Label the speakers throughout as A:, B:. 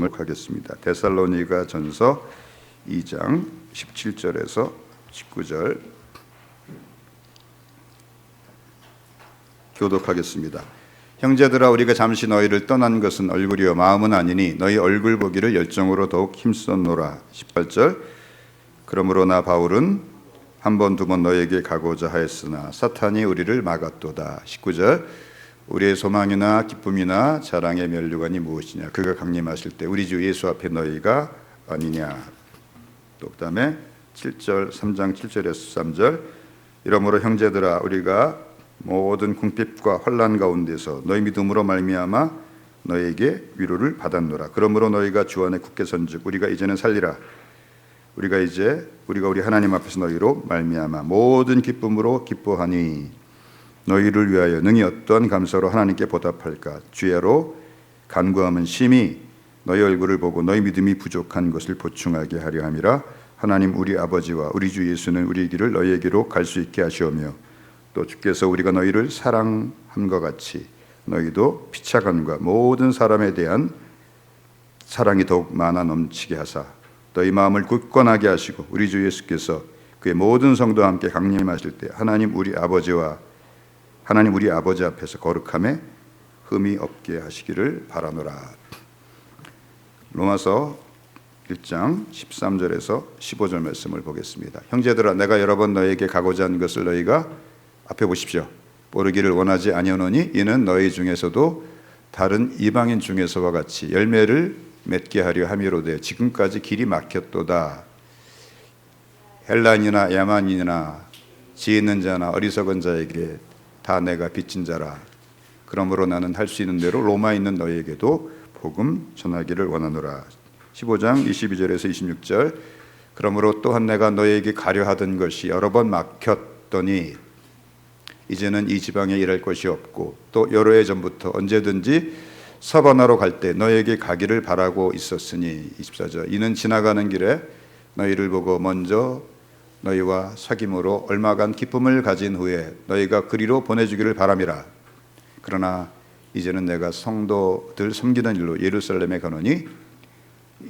A: 하겠습니다. 데살로니가 전서 2장 17절에서 19절 교독하겠습니다. 형제들아, 우리가 잠시 너희를 떠난 것은 얼굴이요 마음은 아니니 너희 얼굴 보기를 열정으로 더욱 힘썼노라. 18절 그러므로 나 바울은 한 번 두 번 너희에게 가고자 하였으나 사탄이 우리를 막았도다. 19절 우리의 소망이나 기쁨이나 자랑의 면류관이 무엇이냐? 그가 강림하실 때 우리 주 예수 앞에 너희가 아니냐? 또 그다음에 7절 3장 7절에서 3절 이러므로 형제들아, 우리가 모든 궁핍과 환난 가운데서 너희 믿음으로 말미암아 너희에게 위로를 받았노라. 그러므로 너희가 주 안에 굳게 선즉 우리가 이제는 살리라. 우리가 우리 하나님 앞에서 너희로 말미암아 모든 기쁨으로 기뻐하니 너희를 위하여 능히 어떠한 감사로 하나님께 보답할까? 주야로 간구함은 심히 너희 얼굴을 보고 너희 믿음이 부족한 것을 보충하게 하려 함이라. 하나님 우리 아버지와 우리 주 예수는 우리 길을 너희에게로 갈 수 있게 하시오며 또 주께서 우리가 너희를 사랑함과 같이 너희도 피차간과 모든 사람에 대한 사랑이 더욱 많아 넘치게 하사 너희 마음을 굳건하게 하시고 우리 주 예수께서 그의 모든 성도와 함께 강림하실 때 하나님 우리 아버지 앞에서 거룩함에 흠이 없게 하시기를 바라노라. 로마서 1장 13절에서 15절 말씀을 보겠습니다. 형제들아, 내가 여러 번 너희에게 가고자 한 것을 너희가 앞에 보십시오. 모르기를 원하지 아니하노니 이는 너희 중에서도 다른 이방인 중에서와 같이 열매를 맺게 하려 함이로되 지금까지 길이 막혔도다. 헬라인이나 야만인이나 지혜 있는 자나 어리석은 자에게 다 내가 빚진 자라. 그러므로 나는 할 수 있는 대로 로마에 있는 너희에게도 복음 전하기를 원하노라. 15장 22절에서 26절 그러므로 또한 내가 너희에게 가려 하던 것이 여러 번 막혔더니 이제는 이 지방에 일할 것이 없고 또 여러 해 전부터 언제든지 서바나로 갈 때 너희에게 가기를 바라고 있었으니 24절 이는 지나가는 길에 너희를 보고 먼저 너희와 사귐으로 얼마간 기쁨을 가진 후에 너희가 그리로 보내주기를 바람이라. 그러나 이제는 내가 성도들 섬기는 일로 예루살렘에 가노니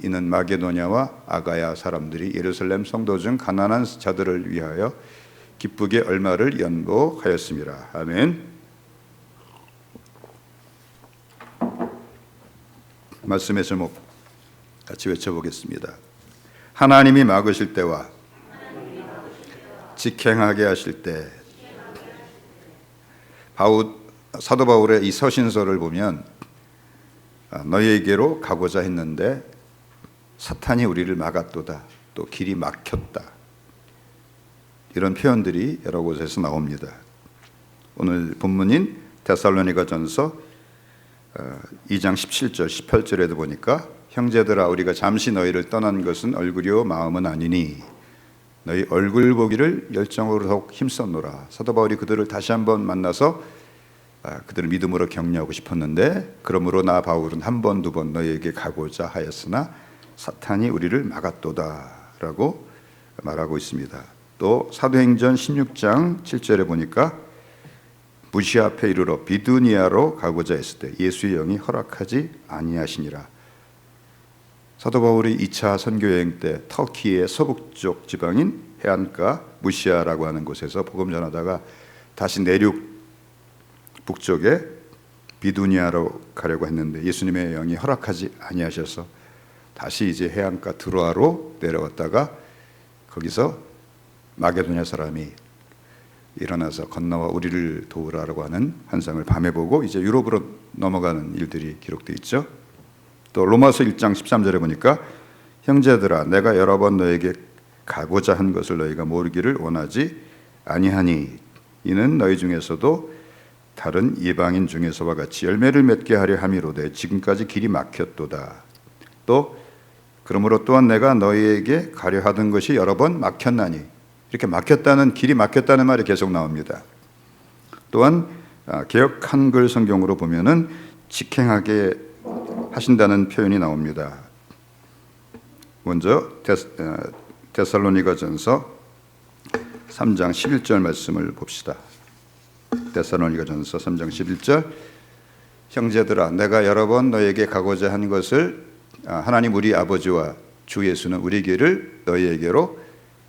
A: 이는 마게도냐와 아가야 사람들이 예루살렘 성도 중 가난한 자들을 위하여 기쁘게 얼마를 연보하였습니다. 아멘. 말씀의 제목 같이 외쳐보겠습니다. 하나님이 막으실 때와 직행하게 하실 때. 사도 바울의 이 서신서를 보면 너희에게로 가고자 했는데 사탄이 우리를 막았도다, 또 길이 막혔다, 이런 표현들이 여러 곳에서 나옵니다. 오늘 본문인 데살로니가 전서 2장 17절 18절에도 보니까 형제들아, 우리가 잠시 너희를 떠난 것은 얼굴이요 마음은 아니니 너희 얼굴 보기를 열정으로 더욱 힘썼노라. 사도 바울이 그들을 다시 한번 만나서 그들을 믿음으로 격려하고 싶었는데 그러므로 나 바울은 한 번 두 번 너희에게 가고자 하였으나 사탄이 우리를 막았도다 라고 말하고 있습니다. 또 사도행전 16장 7절에 보니까 무시아 앞에 이르러 비두니아로 가고자 했을 때 예수의 영이 허락하지 아니하시니라. 사도 바울이 2차 선교 여행 때 터키의 서북쪽 지방인 해안가 무시아라고 하는 곳에서 복음 전하다가 다시 내륙 북쪽에 비두니아로 가려고 했는데 예수님의 영이 허락하지 아니하셔서 다시 이제 해안가 드로아로 내려갔다가 거기서 마게도냐 사람이 일어나서 건너와 우리를 도우라라고 하는 환상을 밤에 보고 이제 유럽으로 넘어가는 일들이 기록되어 있죠. 또 로마서 1장 13절에 보니까 형제들아, 내가 여러 번 너에게 가고자 한 것을 너희가 모르기를 원하지 아니하니 이는 너희 중에서도 다른 이방인 중에서와 같이 열매를 맺게 하려 함이로되 지금까지 길이 막혔도다. 또 그러므로 또한 내가 너희에게 가려 하던 것이 여러 번 막혔나니, 이렇게 막혔다는, 길이 막혔다는 말이 계속 나옵니다. 또한 개역 한글 성경으로 보면은 직행하게 하신다는 표현이 나옵니다. 먼저 데살로니가 전서 3장 11절 말씀을 봅시다. 데살로니가 전서 3장 11절 형제들아, 내가 여러 번 너에게 가고자 한 것을 하나님 우리 아버지와 주 예수는 우리 길을 너희에게로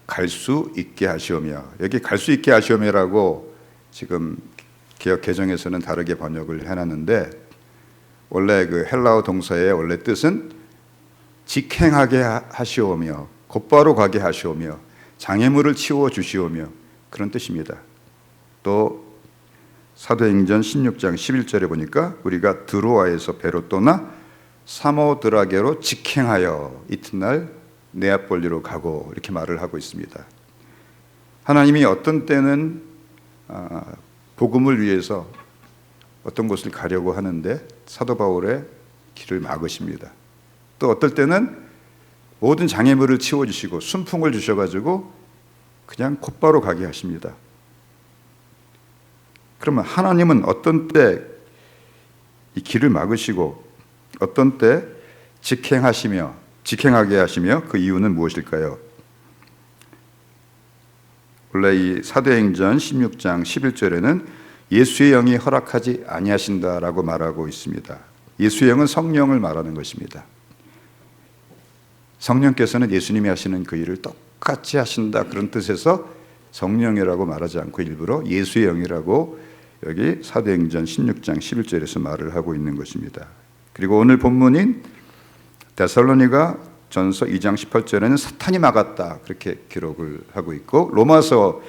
A: 갈 수 있게 하시오며, 여기 갈 수 있게 하시오며라고 지금 개역 개정에서는 다르게 번역을 해놨는데, 원래 그 헬라어 동사의 원래 뜻은 직행하게 하시오며, 곧바로 가게 하시오며, 장애물을 치워 주시오며, 그런 뜻입니다. 또 사도행전 16장 11절에 보니까 우리가 드로아에서 배로 떠나 사모드라게로 직행하여 이튿날 네아폴리로 가고, 이렇게 말을 하고 있습니다. 하나님이 어떤 때는 복음을 위해서 어떤 곳을 가려고 하는데 사도 바울의 길을 막으십니다. 또 어떨 때는 모든 장애물을 치워주시고 순풍을 주셔가지고 그냥 곧바로 가게 하십니다. 그러면 하나님은 어떤 때 이 길을 막으시고 어떤 때 직행하게 하시며 그 이유는 무엇일까요? 원래 이 사도행전 16장 11절에는 예수의 영이 허락하지 아니하신다라고 말하고 있습니다. 예수의 영은 성령을 말하는 것입니다. 성령께서는 예수님이 하시는 그 일을 똑같이 하신다, 그런 뜻에서 성령이라고 말하지 않고 일부러 예수의 영이라고 여기 사도행전 16장 11절에서 말을 하고 있는 것입니다. 그리고 오늘 본문인 데살로니가 전서 2장 18절에는 사탄이 막았다, 그렇게 기록을 하고 있고, 로마서에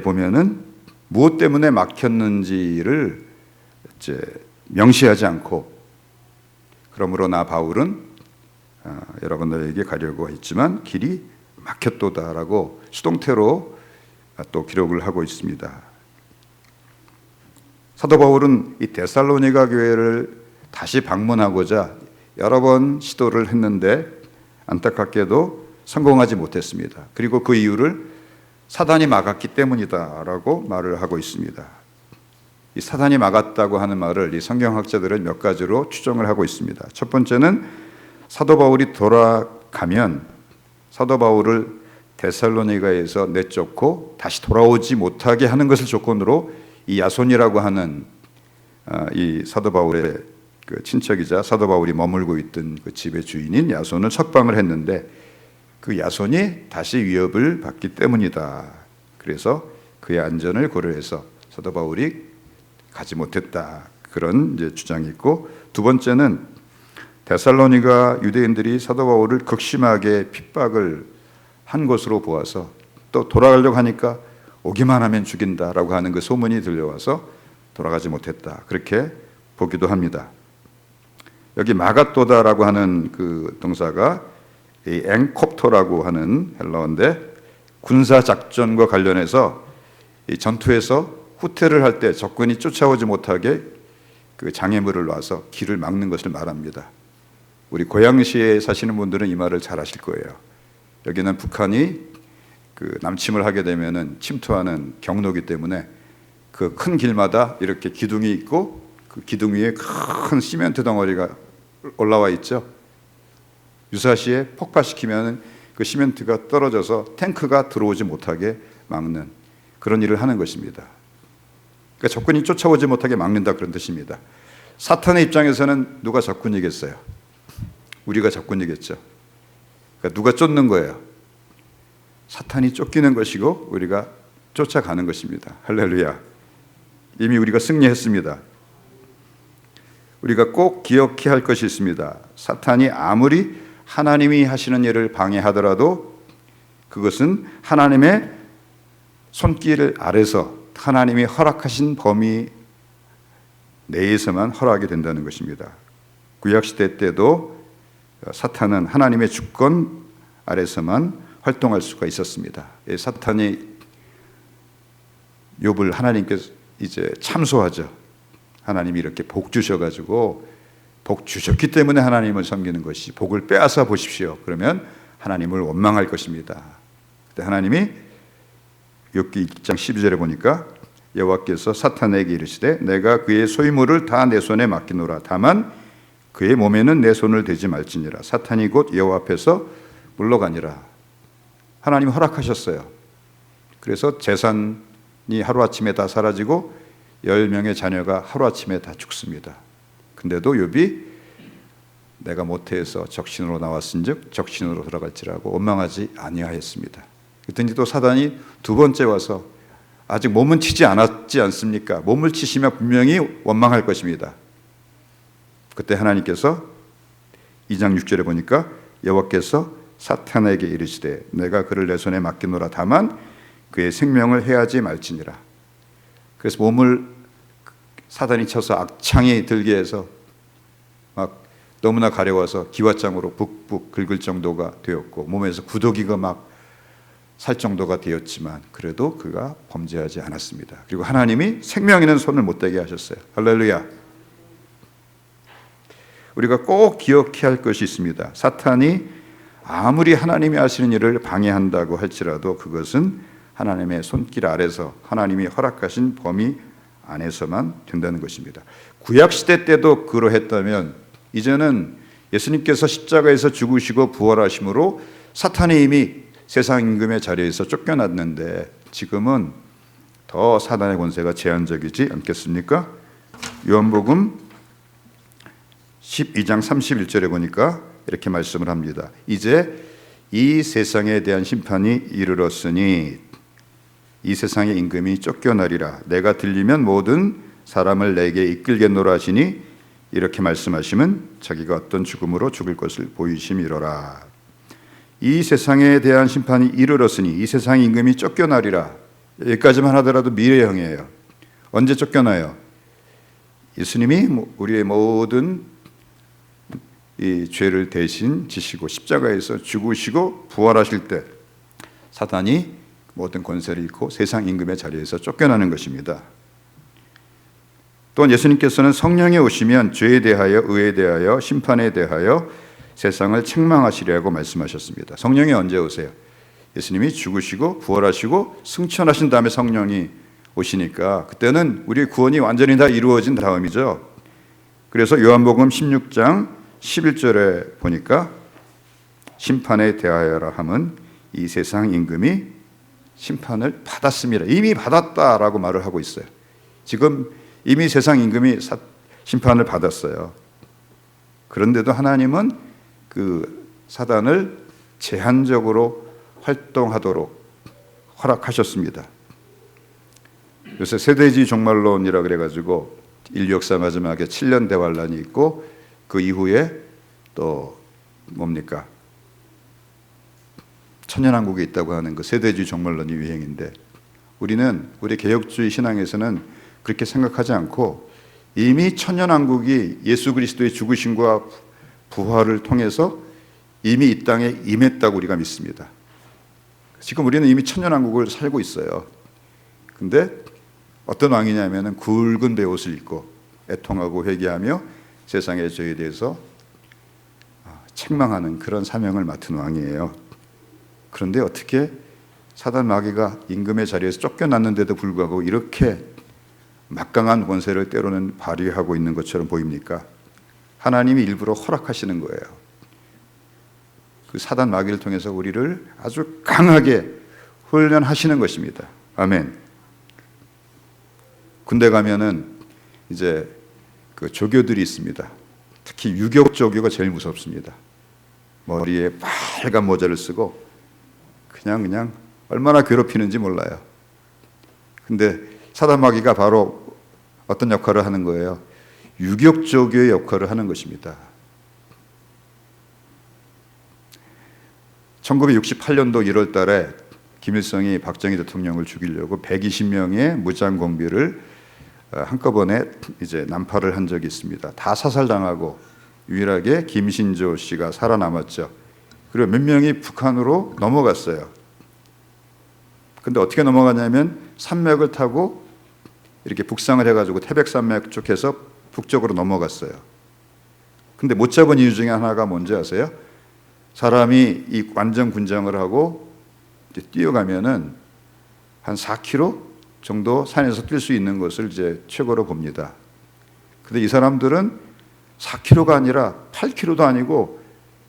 A: 보면은 무엇 때문에 막혔는지를 이제 명시하지 않고, 그러므로 나 바울은 여러분들에게 가려고 했지만 길이 막혔도다라고 수동태로 또 기록을 하고 있습니다. 사도 바울은 이 데살로니가 교회를 다시 방문하고자 여러 번 시도를 했는데 안타깝게도 성공하지 못했습니다. 그리고 그 이유를 사단이 막았기 때문이다라고 말을 하고 있습니다. 이 사단이 막았다고 하는 말을 이 성경학자들은 몇 가지로 추정을 하고 있습니다. 첫 번째는 사도 바울이 돌아가면 사도 바울을 데살로니가에서 내쫓고 다시 돌아오지 못하게 하는 것을 조건으로 이 야손이라고 하는 이 사도 바울의 그 친척이자 사도 바울이 머물고 있던 그 집의 주인인 야손을 석방을 했는데, 그 야손이 다시 위협을 받기 때문이다. 그래서 그의 안전을 고려해서 사도 바울이 가지 못했다, 그런 이제 주장이 있고, 두 번째는 데살로니가 유대인들이 사도 바울을 극심하게 핍박을 한 것으로 보아서 또 돌아가려고 하니까 오기만 하면 죽인다라고 하는 그 소문이 들려와서 돌아가지 못했다, 그렇게 보기도 합니다. 여기 마가또다라고 하는 그 동사가 이 앵콥토라고 하는 헬라어인데, 군사 작전과 관련해서 이 전투에서 후퇴를 할 때 적군이 쫓아오지 못하게 그 장애물을 놔서 길을 막는 것을 말합니다. 우리 고양시에 사시는 분들은 이 말을 잘 아실 거예요. 여기는 북한이 그 남침을 하게 되면은 침투하는 경로이기 때문에 그 큰 길마다 이렇게 기둥이 있고, 그 기둥 위에 큰 시멘트 덩어리가 올라와 있죠. 유사시에 폭파시키면 그 시멘트가 떨어져서 탱크가 들어오지 못하게 막는 그런 일을 하는 것입니다. 그러니까 적군이 쫓아오지 못하게 막는다, 그런 뜻입니다. 사탄의 입장에서는 누가 적군이겠어요? 우리가 적군이겠죠. 그러니까 누가 쫓는 거예요? 사탄이 쫓기는 것이고 우리가 쫓아가는 것입니다. 할렐루야. 이미 우리가 승리했습니다. 우리가 꼭 기억해야 할 것이 있습니다. 사탄이 아무리 하나님이 하시는 일을 방해하더라도 그것은 하나님의 손길 아래서 하나님이 허락하신 범위 내에서만 허락이 된다는 것입니다. 구약시대 때도 사탄은 하나님의 주권 아래서만 활동할 수가 있었습니다. 사탄이 욥을 하나님께서 이제 참소하죠. 하나님이 이렇게 복 주셔가지고 복 주셨기 때문에 하나님을 섬기는 것이, 복을 빼앗아 보십시오. 그러면 하나님을 원망할 것입니다. 그때 하나님이 욥기 2장 12절에 보니까 여호와께서 사탄에게 이르시되 내가 그의 소유물을 다 내 손에 맡기노라. 다만 그의 몸에는 내 손을 대지 말지니라. 사탄이 곧 여호와 앞에서 물러가니라. 하나님이 허락하셨어요. 그래서 재산이 하루아침에 다 사라지고 10명의 자녀가 하루아침에 다 죽습니다. 근데도 욥이 내가 모태에서 적신으로 나왔은즉 적신으로 돌아갈지라고 원망하지 아니하였습니다. 그랬더니 또 사단이 두 번째 와서 아직 몸은 치지 않았지 않습니까? 몸을 치시면 분명히 원망할 것입니다. 그때 하나님께서 2장 6절에 보니까 여호와께서 사탄에게 이르시되 내가 그를 내 손에 맡기노라. 다만 그의 생명을 해하지 말지니라. 그래서 몸을 사단이 쳐서 악창이 들게 해서 막 너무나 가려워서 기와장으로 북북 긁을 정도가 되었고 몸에서 구더기가 막 살 정도가 되었지만 그래도 그가 범죄하지 않았습니다. 그리고 하나님이 생명 있는 손을 못 대게 하셨어요. 할렐루야. 우리가 꼭 기억해야 할 것이 있습니다. 사탄이 아무리 하나님이 하시는 일을 방해한다고 할지라도 그것은 하나님의 손길 아래서 하나님이 허락하신 범위 안에서만 된다는 것입니다. 구약시대 때도 그러했다면 이제는 예수님께서 십자가에서 죽으시고 부활하심으로 사탄이 이미 세상 임금의 자리에서 쫓겨났는데 지금은 더 사단의 권세가 제한적이지 않겠습니까? 요한복음 12장 31절에 보니까 이렇게 말씀을 합니다. 이제 이 세상에 대한 심판이 이르렀으니 이 세상의 임금이 쫓겨나리라. 내가 들리면 모든 사람을 내게 이끌겠노라 하시니 이렇게 말씀하시면 자기가 어떤 죽음으로 죽을 것을 보이심이로라. 이 세상에 대한 심판이 이르렀으니 이 세상의 임금이 쫓겨나리라. 여기까지만 하더라도 미래형이에요. 언제 쫓겨나요? 예수님이 우리의 모든 이 죄를 대신 지시고 십자가에서 죽으시고 부활하실 때 사단이 모든 권세를 잃고 세상 임금의 자리에서 쫓겨나는 것입니다. 또한 예수님께서는 성령이 오시면 죄에 대하여 의에 대하여 심판에 대하여 세상을 책망하시리라고 말씀하셨습니다. 성령이 언제 오세요? 예수님이 죽으시고 부활하시고 승천하신 다음에 성령이 오시니까 그때는 우리의 구원이 완전히 다 이루어진 다음이죠. 그래서 요한복음 16장 11절에 보니까 심판에 대하여라 함은 이 세상 임금이 심판을 받았습니다. 이미 받았다라고 말을 하고 있어요. 지금 이미 세상 임금이 심판을 받았어요. 그런데도 하나님은 그 사단을 제한적으로 활동하도록 허락하셨습니다. 요새 세대주의 종말론이라 그래가지고 인류 역사 마지막에 7년 대환란이 있고 그 이후에 또 뭡니까? 천년왕국이 있다고 하는 그 세대주의 종말론이 유행인데 우리는 우리 개혁주의 신앙에서는 그렇게 생각하지 않고 이미 천년왕국이 예수 그리스도의 죽으심과 부활을 통해서 이미 이 땅에 임했다고 우리가 믿습니다. 지금 우리는 이미 천년왕국을 살고 있어요. 근데 어떤 왕이냐면 굵은 베옷을 입고 애통하고 회개하며 세상의 죄에 대해서 책망하는 그런 사명을 맡은 왕이에요. 그런데 어떻게 사단 마귀가 임금의 자리에서 쫓겨났는데도 불구하고 이렇게 막강한 권세를 때로는 발휘하고 있는 것처럼 보입니까? 하나님이 일부러 허락하시는 거예요. 그 사단 마귀를 통해서 우리를 아주 강하게 훈련하시는 것입니다. 아멘. 군대 가면은 이제 그 조교들이 있습니다. 특히 유격 조교가 제일 무섭습니다. 머리에 빨간 모자를 쓰고 그냥 얼마나 괴롭히는지 몰라요. 근데 사단 마귀가 바로 어떤 역할을 하는 거예요? 유격 조교의 역할을 하는 것입니다. 1968년도 1월 달에 김일성이 박정희 대통령을 죽이려고 120명의 무장공비를 한꺼번에 이제 난파를 한 적이 있습니다. 다 사살당하고 유일하게 김신조 씨가 살아남았죠. 그리고 몇 명이 북한으로 넘어갔어요. 근데 어떻게 넘어가냐면 산맥을 타고 이렇게 북상을 해가지고 태백산맥 쪽에서 북쪽으로 넘어갔어요. 근데 못 잡은 이유 중에 하나가 뭔지 아세요? 사람이 이 완전 군장을 하고 이제 뛰어가면은 한 4km 정도 산에서 뛸 수 있는 것을 이제 최고로 봅니다. 근데 이 사람들은 4km가 아니라 8km도 아니고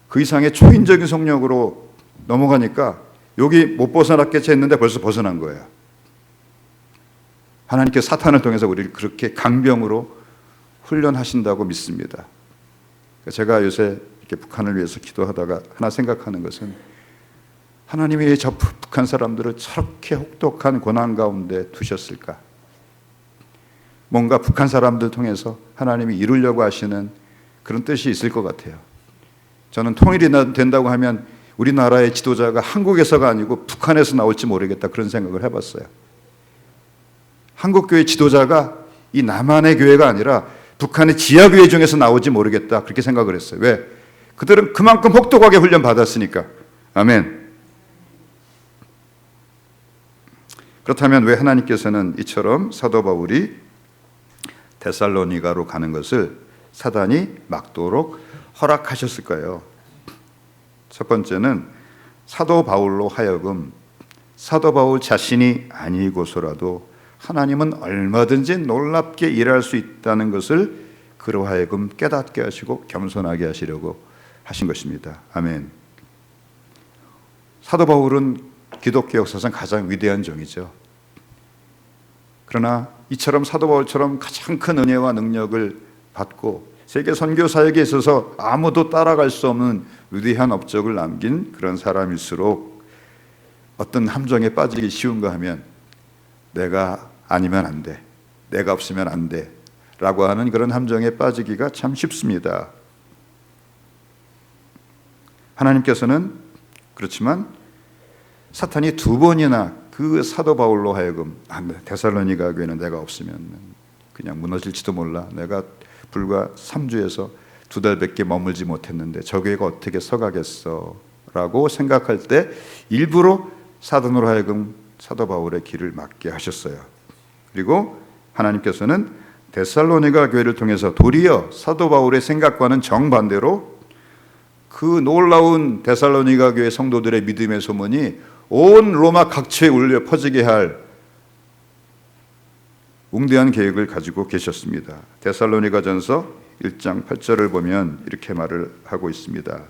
A: 그 이상의 초인적인 속력으로 넘어가니까 여기 못 벗어났겠지 했는데 벌써 벗어난 거예요. 하나님께서 사탄을 통해서 우리를 그렇게 강병으로 훈련하신다고 믿습니다. 제가 요새 이렇게 북한을 위해서 기도하다가 하나 생각하는 것은 하나님이 왜 저 북한 사람들을 저렇게 혹독한 고난 가운데 두셨을까? 뭔가 북한 사람들 통해서 하나님이 이루려고 하시는 그런 뜻이 있을 것 같아요. 저는 통일이 된다고 하면 우리나라의 지도자가 한국에서가 아니고 북한에서 나올지 모르겠다, 그런 생각을 해봤어요. 한국교회 지도자가 이 남한의 교회가 아니라 북한의 지하교회 중에서 나오지 모르겠다, 그렇게 생각을 했어요. 왜? 그들은 그만큼 혹독하게 훈련 받았으니까. 아멘. 그렇다면 왜 하나님께서는 이처럼 사도 바울이 데살로니가로 가는 것을 사단이 막도록 허락하셨을까요? 첫 번째는 사도 바울로 하여금 사도 바울 자신이 아니고서라도 하나님은 얼마든지 놀랍게 일할 수 있다는 것을 그로 하여금 깨닫게 하시고 겸손하게 하시려고 하신 것입니다. 아멘. 사도 바울은 기독교 역사상 가장 위대한 종이죠. 그러나 이처럼 사도 바울처럼 가장 큰 은혜와 능력을 받고 세계 선교 사역에 있어서 아무도 따라갈 수 없는 위대한 업적을 남긴 그런 사람일수록 어떤 함정에 빠지기 쉬운가 하면 내가 아니면 안 돼, 내가 없으면 안 돼 라고 하는 그런 함정에 빠지기가 참 쉽습니다. 하나님께서는 그렇지만 사탄이 두 번이나 그 사도 바울로 하여금 데살로니가 교회는 내가 없으면 그냥 무너질지도 몰라, 내가 불과 3주에서 2달밖에 머물지 못했는데 저 교회가 어떻게 서가겠어 라고 생각할 때 일부러 사단으로 하여금 사도 바울의 길을 막게 하셨어요. 그리고 하나님께서는 데살로니가 교회를 통해서 도리어 사도 바울의 생각과는 정반대로 그 놀라운 데살로니가 교회 성도들의 믿음의 소문이 온 로마 각처에 울려 퍼지게 할 웅대한 계획을 가지고 계셨습니다. 데살로니가전서 1장 8절을 보면 이렇게 말을 하고 있습니다.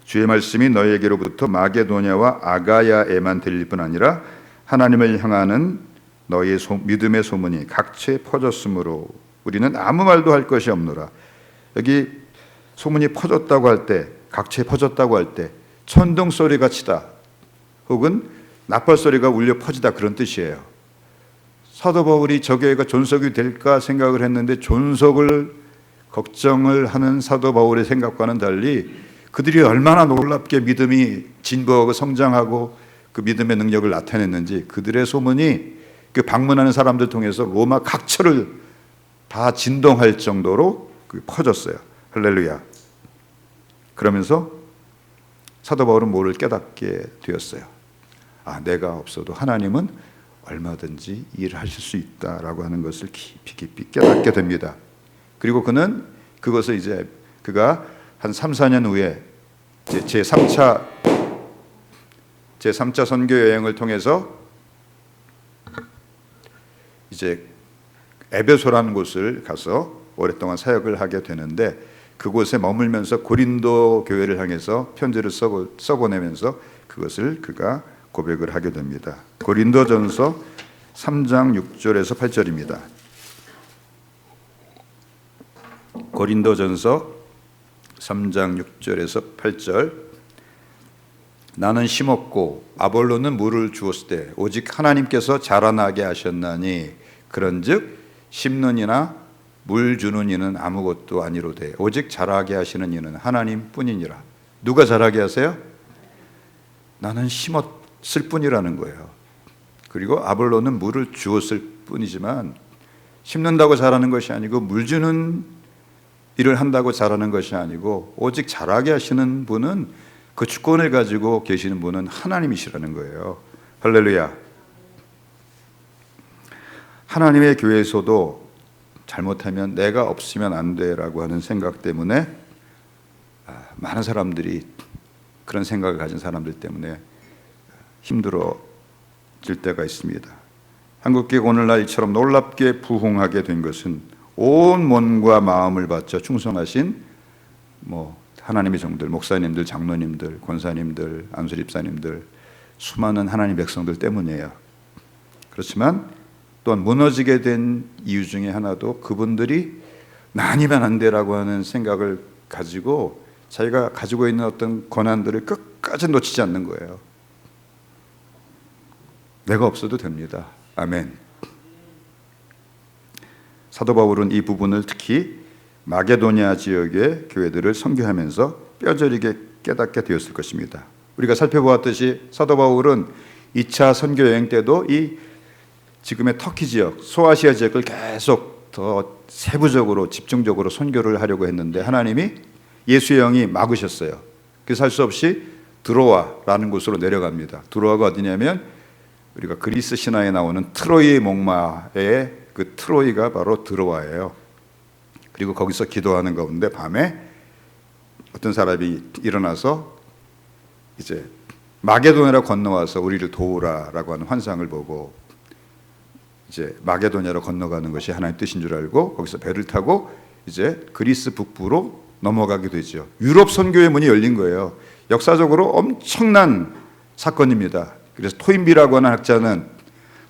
A: 주의 말씀이 너희에게로부터 마게도냐와 아가야에만 들릴 뿐 아니라 하나님을 향하는 너희의 믿음의 소문이 각처에 퍼졌으므로 우리는 아무 말도 할 것이 없노라. 여기 소문이 퍼졌다고 할 때, 각처에 퍼졌다고 할 때 천둥 소리가 치다 혹은 나팔 소리가 울려 퍼지다, 그런 뜻이에요. 사도 바울이 저 교회가 존속이 될까 생각을 했는데 존속을 걱정을 하는 사도 바울의 생각과는 달리 그들이 얼마나 놀랍게 믿음이 진보하고 성장하고 그 믿음의 능력을 나타냈는지 그들의 소문이 그 방문하는 사람들 통해서 로마 각처를 다 진동할 정도로 퍼졌어요. 할렐루야. 그러면서 사도 바울은 뭐를 깨닫게 되었어요? 내가 없어도 하나님은 얼마든지 일하실 수 있다라고 하는 것을 깊이 깨닫게 됩니다. 그리고 그는 그것을 이제 그가 한 3, 4년 후에 제3차 선교 여행을 통해서 이제 에베소라는 곳을 가서 오랫동안 사역을 하게 되는데 그곳에 머물면서 고린도 교회를 향해서 편지를 써보내면서 그것을 그가 고백을 하게 됩니다. 고린도전서 3장 6절에서 8절입니다. 고린도전서 3장 6절에서 8절. 나는 심었고 아볼로는 물을 주었을 때 오직 하나님께서 자라나게 하셨나니 그런즉 심는 이나 물 주는 이는 아무것도 아니로되 오직 자라게 하시는 이는 하나님뿐이니라. 누가 자라게 하세요? 나는 심었을 뿐이라는 거예요. 그리고 아볼로는 물을 주었을 뿐이지만 심는다고 자라는 것이 아니고 물 주는 일을 한다고 자라는 것이 아니고 오직 자라게 하시는 분은, 그 주권을 가지고 계시는 분은 하나님이시라는 거예요. 할렐루야. 하나님의 교회에서도 잘못하면 내가 없으면 안 돼라고 하는 생각 때문에 많은 사람들이 그런 생각을 가진 사람들 때문에 힘들어질 때가 있습니다. 한국교회가 오늘날 이처럼 놀랍게 부흥하게 된 것은 온 몸과 마음을 바쳐 충성하신 하나님의 종들, 목사님들, 장로님들, 권사님들, 안수집사님들, 수많은 하나님 백성들 때문이에요. 그렇지만 또한 무너지게 된 이유 중에 하나도 그분들이 나 아니면 안 돼라고 하는 생각을 가지고 자기가 가지고 있는 어떤 권한들을 끝까지 놓치지 않는 거예요. 내가 없어도 됩니다. 아멘. 사도 바울은 이 부분을 특히 마게도냐 지역의 교회들을 선교하면서 뼈저리게 깨닫게 되었을 것입니다. 우리가 살펴보았듯이 사도 바울은 2차 선교 여행 때도 이 지금의 터키 지역, 소아시아 지역을 계속 더 세부적으로 집중적으로 선교를 하려고 했는데 하나님이 예수의 영이 막으셨어요. 그래서 할 수 없이 드로아라는 곳으로 내려갑니다. 드로아가 어디냐면 우리가 그리스 신화에 나오는 트로이의 목마의 그 트로이가 바로 드로아예요. 그리고 거기서 기도하는 가운데 밤에 어떤 사람이 일어나서 이제 마게도냐로 건너와서 우리를 도우라라고 하는 환상을 보고 이제 마게도냐로 건너가는 것이 하나님의 뜻인 줄 알고 거기서 배를 타고 이제 그리스 북부로 넘어가게 되죠. 유럽 선교의 문이 열린 거예요. 역사적으로 엄청난 사건입니다. 그래서 토인비라고 하는 학자는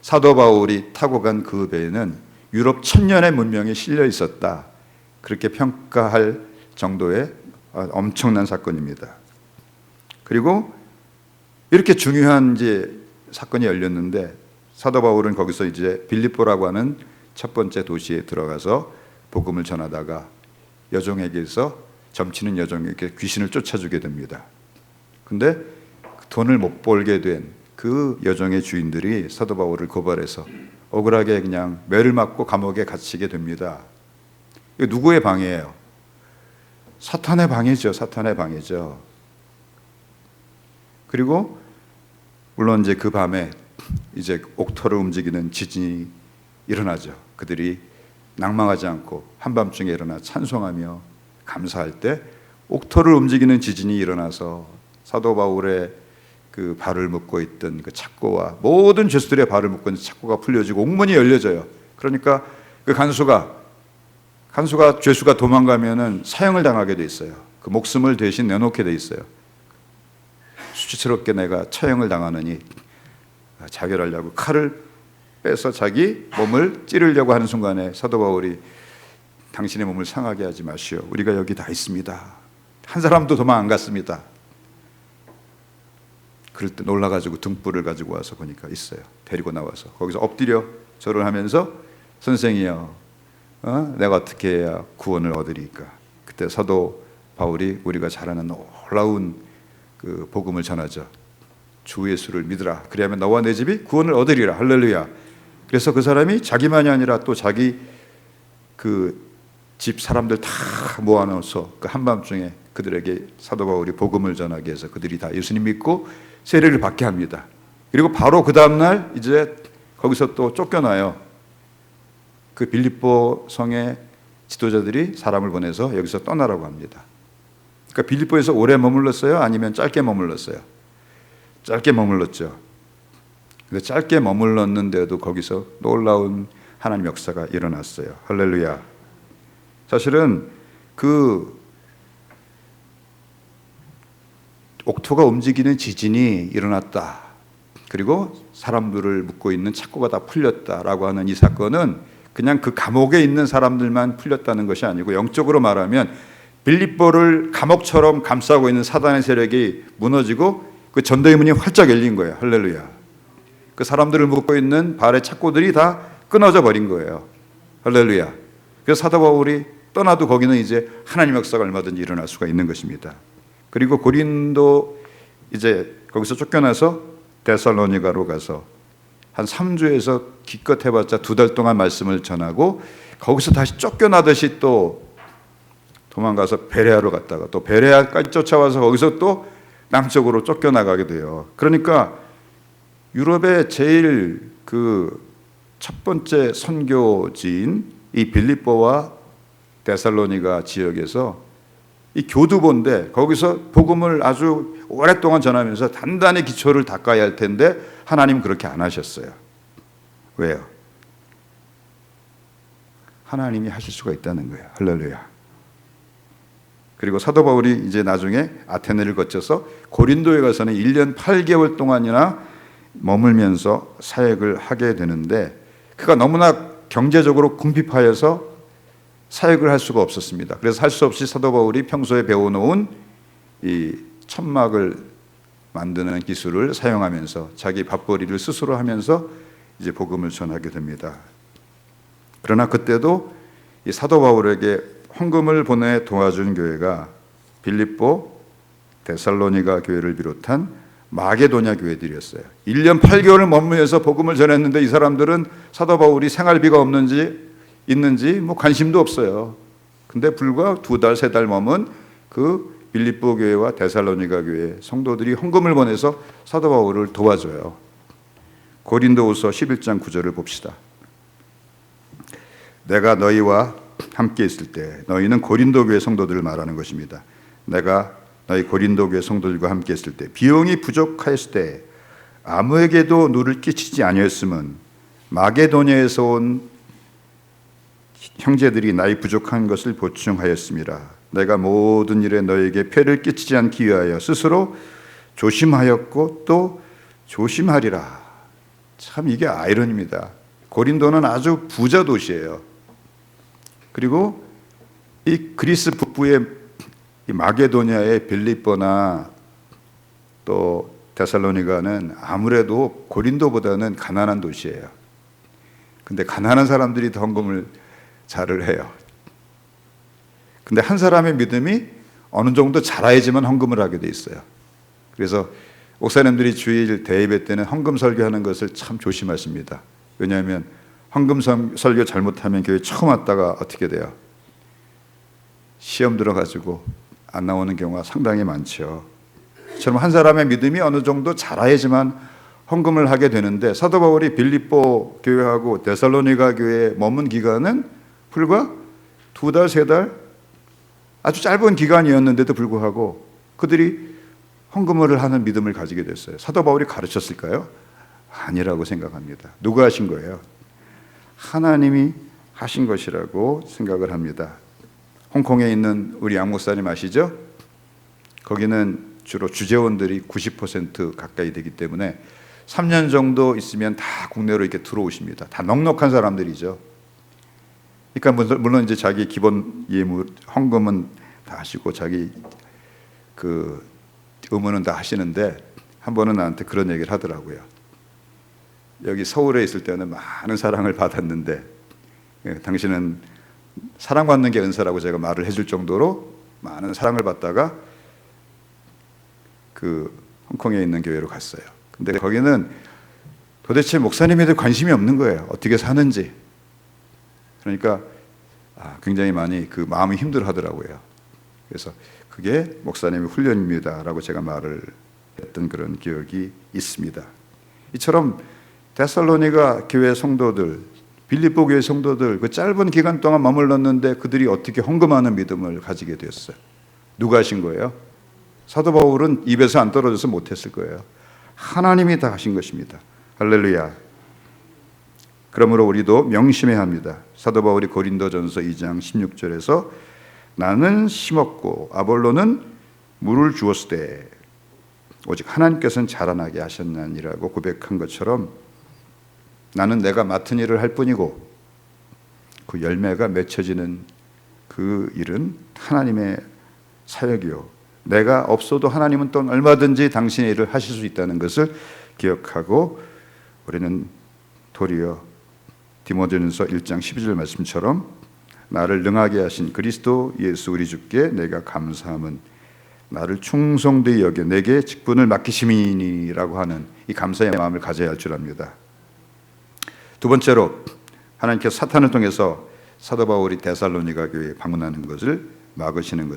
A: 사도 바울이 타고 간 그 배에는 유럽 천년의 문명이 실려 있었다. 그렇게 평가할 정도의 엄청난 사건입니다. 그리고 이렇게 중요한 이제 사건이 열렸는데 사도 바울은 거기서 이제 빌립보라고 하는 첫 번째 도시에 들어가서 복음을 전하다가 여종에게서 점치는 여종에게 귀신을 쫓아주게 됩니다. 근데 돈을 못 벌게 된 그 여종의 주인들이 사도 바울을 고발해서 억울하게 그냥 매를 맞고 감옥에 갇히게 됩니다. 이거 누구의 방해예요? 사탄의 방해죠. 사탄의 방해죠. 그리고 물론 이제 그 밤에 이제 옥토를 움직이는 지진이 일어나죠. 그들이 낭망하지 않고 한밤중에 일어나 찬송하며 감사할 때 옥토를 움직이는 지진이 일어나서 사도 바울의 그 발을 묶고 있던 그 착고와 모든 죄수들의 발을 묶고 있는 착고가 풀려지고 옥문이 열려져요. 그러니까 그 간수가 죄수가 도망가면은 사형을 당하게 돼 있어요. 그 목숨을 대신 내놓게 돼 있어요. 수치스럽게 내가 처형을 당하느니 자결하려고 칼을 빼서 자기 몸을 찌르려고 하는 순간에 사도 바울이 당신의 몸을 상하게 하지 마시오. 우리가 여기 다 있습니다. 한 사람도 도망 안 갔습니다. 그럴 때 놀라가지고 등불을 가지고 와서 보니까 있어요. 데리고 나와서 거기서 엎드려 절을 하면서 선생이여, 내가 어떻게 해야 구원을 얻으리까? 그때 사도 바울이 우리가 잘 아는 놀라운 그 복음을 전하죠. 주 예수를 믿으라. 그리하면 너와 내 집이 구원을 얻으리라. 할렐루야. 그래서 그 사람이 자기만이 아니라 또 자기 그 집 사람들 다 모아놓아서 그 한밤중에 그들에게 사도 바울이 복음을 전하게 해서 그들이 다 예수님 믿고 세례를 받게 합니다. 그리고 바로 그 다음날 이제 거기서 또 쫓겨나요. 그 빌립보 성의 지도자들이 사람을 보내서 여기서 떠나라고 합니다. 그러니까 빌립보에서 오래 머물렀어요? 아니면 짧게 머물렀어요? 짧게 머물렀죠. 짧게 머물렀는데도 거기서 놀라운 하나님 역사가 일어났어요. 할렐루야. 사실은 그 옥토가 움직이는 지진이 일어났다. 그리고 사람들을 묶고 있는 착고가 다 풀렸다라고 하는 이 사건은 그냥 그 감옥에 있는 사람들만 풀렸다는 것이 아니고 영적으로 말하면 빌립보를 감옥처럼 감싸고 있는 사단의 세력이 무너지고 그 전도의 문이 활짝 열린 거예요. 할렐루야. 그 사람들을 묶고 있는 발의 착고들이 다 끊어져 버린 거예요. 할렐루야. 그래서 사도 바울이 떠나도 거기는 이제 하나님 역사가 얼마든지 일어날 수가 있는 것입니다. 그리고 고린도 이제 거기서 쫓겨나서 데살로니가로 가서 한 3주에서 기껏 해봤자 2달 동안 말씀을 전하고 거기서 다시 쫓겨나듯이 또 도망가서 베레아로 갔다가 또 베레아까지 쫓아와서 거기서 또 남쪽으로 쫓겨나가게 돼요. 그러니까 유럽의 제일 그 첫 번째 선교지인 이 빌립보와 데살로니가 지역에서 이 교두보인데 거기서 복음을 아주 오랫동안 전하면서 단단히 기초를 닦아야 할 텐데 하나님은 그렇게 안 하셨어요. 왜요? 하나님이 하실 수가 있다는 거예요. 할렐루야. 그리고 사도 바울이 이제 나중에 아테네를 거쳐서 고린도에 가서는 1년 8개월 동안이나 머물면서 사역을 하게 되는데 그가 너무나 경제적으로 궁핍하여서 사역을 할 수가 없었습니다. 그래서 할 수 없이 사도 바울이 평소에 배워놓은 이 천막을 만드는 기술을 사용하면서 자기 밥벌이를 스스로 하면서 이제 복음을 전하게 됩니다. 그러나 그때도 이 사도 바울에게 헌금을 보내 도와준 교회가 빌립보, 데살로니가 교회를 비롯한 마게도냐 교회들이었어요. 1년 8개월을 머무면서 복음을 전했는데 이 사람들은 사도 바울이 생활비가 있는지 뭐 관심도 없어요. 근데 불과 2달, 3달 머문 그 빌립보 교회와 데살로니가 교회 성도들이 헌금을 보내서 사도 바울을 도와줘요. 고린도후서 11장 9절을 봅시다. 내가 너희와 함께 있을 때, 너희는 고린도 교회 성도들을 말하는 것입니다. 내가 너희 고린도 교회 성도들과 함께 있을 때 비용이 부족하였을 때 아무에게도 누를 끼치지 아니었음은 마게도냐에서 온 형제들이 나의 부족한 것을 보충하였습니다. 내가 모든 일에 너에게 폐를 끼치지 않기 위하여 스스로 조심하였고 또 조심하리라. 참 이게 아이러니입니다. 고린도는 아주 부자 도시예요. 그리고 이 그리스 북부의 이 마게도냐의 빌립보나 또 데살로니가는 아무래도 고린도보다는 가난한 도시예요. 근데 가난한 사람들이 더 헌금을 잘을 해요. 근데 한 사람의 믿음이 어느 정도 자라야지만 헌금을 하게 돼 있어요. 그래서 목사님들이 주일 대예배 때는 헌금 설교하는 것을 참 조심하십니다. 왜냐하면 헌금 설교 잘못하면 교회 처음 왔다가 어떻게 돼요? 시험 들어가지고 안 나오는 경우가 상당히 많죠. 처럼 한 사람의 믿음이 어느 정도 자라야지만 헌금을 하게 되는데 사도 바울이 빌립보 교회하고 데살로니가 교회에 머문 기간은 불과 2달, 3달 아주 짧은 기간이었는데도 불구하고 그들이 헌금을 하는 믿음을 가지게 됐어요. 사도 바울이 가르쳤을까요? 아니라고 생각합니다. 누가 하신 거예요? 하나님이 하신 것이라고 생각을 합니다. 홍콩에 있는 우리 양 목사님 아시죠? 거기는 주로 주재원들이 90% 가까이 되기 때문에 3년 정도 있으면 다 국내로 이렇게 들어오십니다. 다 넉넉한 사람들이죠. 그러니까 물론 이제 자기 기본 예물 헌금은 다 하시고 자기 그 의무는 다 하시는데 한 번은 나한테 그런 얘기를 하더라고요. 여기 서울에 있을 때는 많은 사랑을 받았는데 당신은 사랑받는 게 은사라고 제가 말을 해줄 정도로 많은 사랑을 받다가 그 홍콩에 있는 교회로 갔어요. 근데 거기는 도대체 목사님에도 관심이 없는 거예요. 어떻게 사는지. 그러니까 굉장히 많이 그 마음이 힘들어하더라고요. 그래서 그게 목사님의 훈련입니다라고 제가 말을 했던 그런 기억이 있습니다. 이처럼 데살로니가 교회 성도들, 빌립보 교회 성도들 그 짧은 기간 동안 머물렀는데 그들이 어떻게 헌금하는 믿음을 가지게 됐어요? 누가 하신 거예요? 사도 바울은 입에서 안 떨어져서 못했을 거예요. 하나님이 다 하신 것입니다. 할렐루야. 그러므로 우리도 명심해야 합니다. 사도 바울이 고린도전서 2장 16절에서 나는 심었고 아볼로는 물을 주었을 때 오직 하나님께서는 자라나게 하셨나니라고 고백한 것처럼 나는 내가 맡은 일을 할 뿐이고 그 열매가 맺혀지는 그 일은 하나님의 사역이요. 내가 없어도 하나님은 또 얼마든지 당신의 일을 하실 수 있다는 것을 기억하고 우리는 도리어 디모데전서 1장 12절 말씀처럼 나를 능하게 하신 그리스도 예수 우리 주께 내가 감사함은 나를 충성되이 여겨 내게 직분을 맡기심이니라고 하는 이 감사의 마음을 가져야 할 줄 압니다. 두 번째로 하나님께서 사탄을 통해서 사도 바울이 데살로니가 교회에 방문하는 것을 막으시는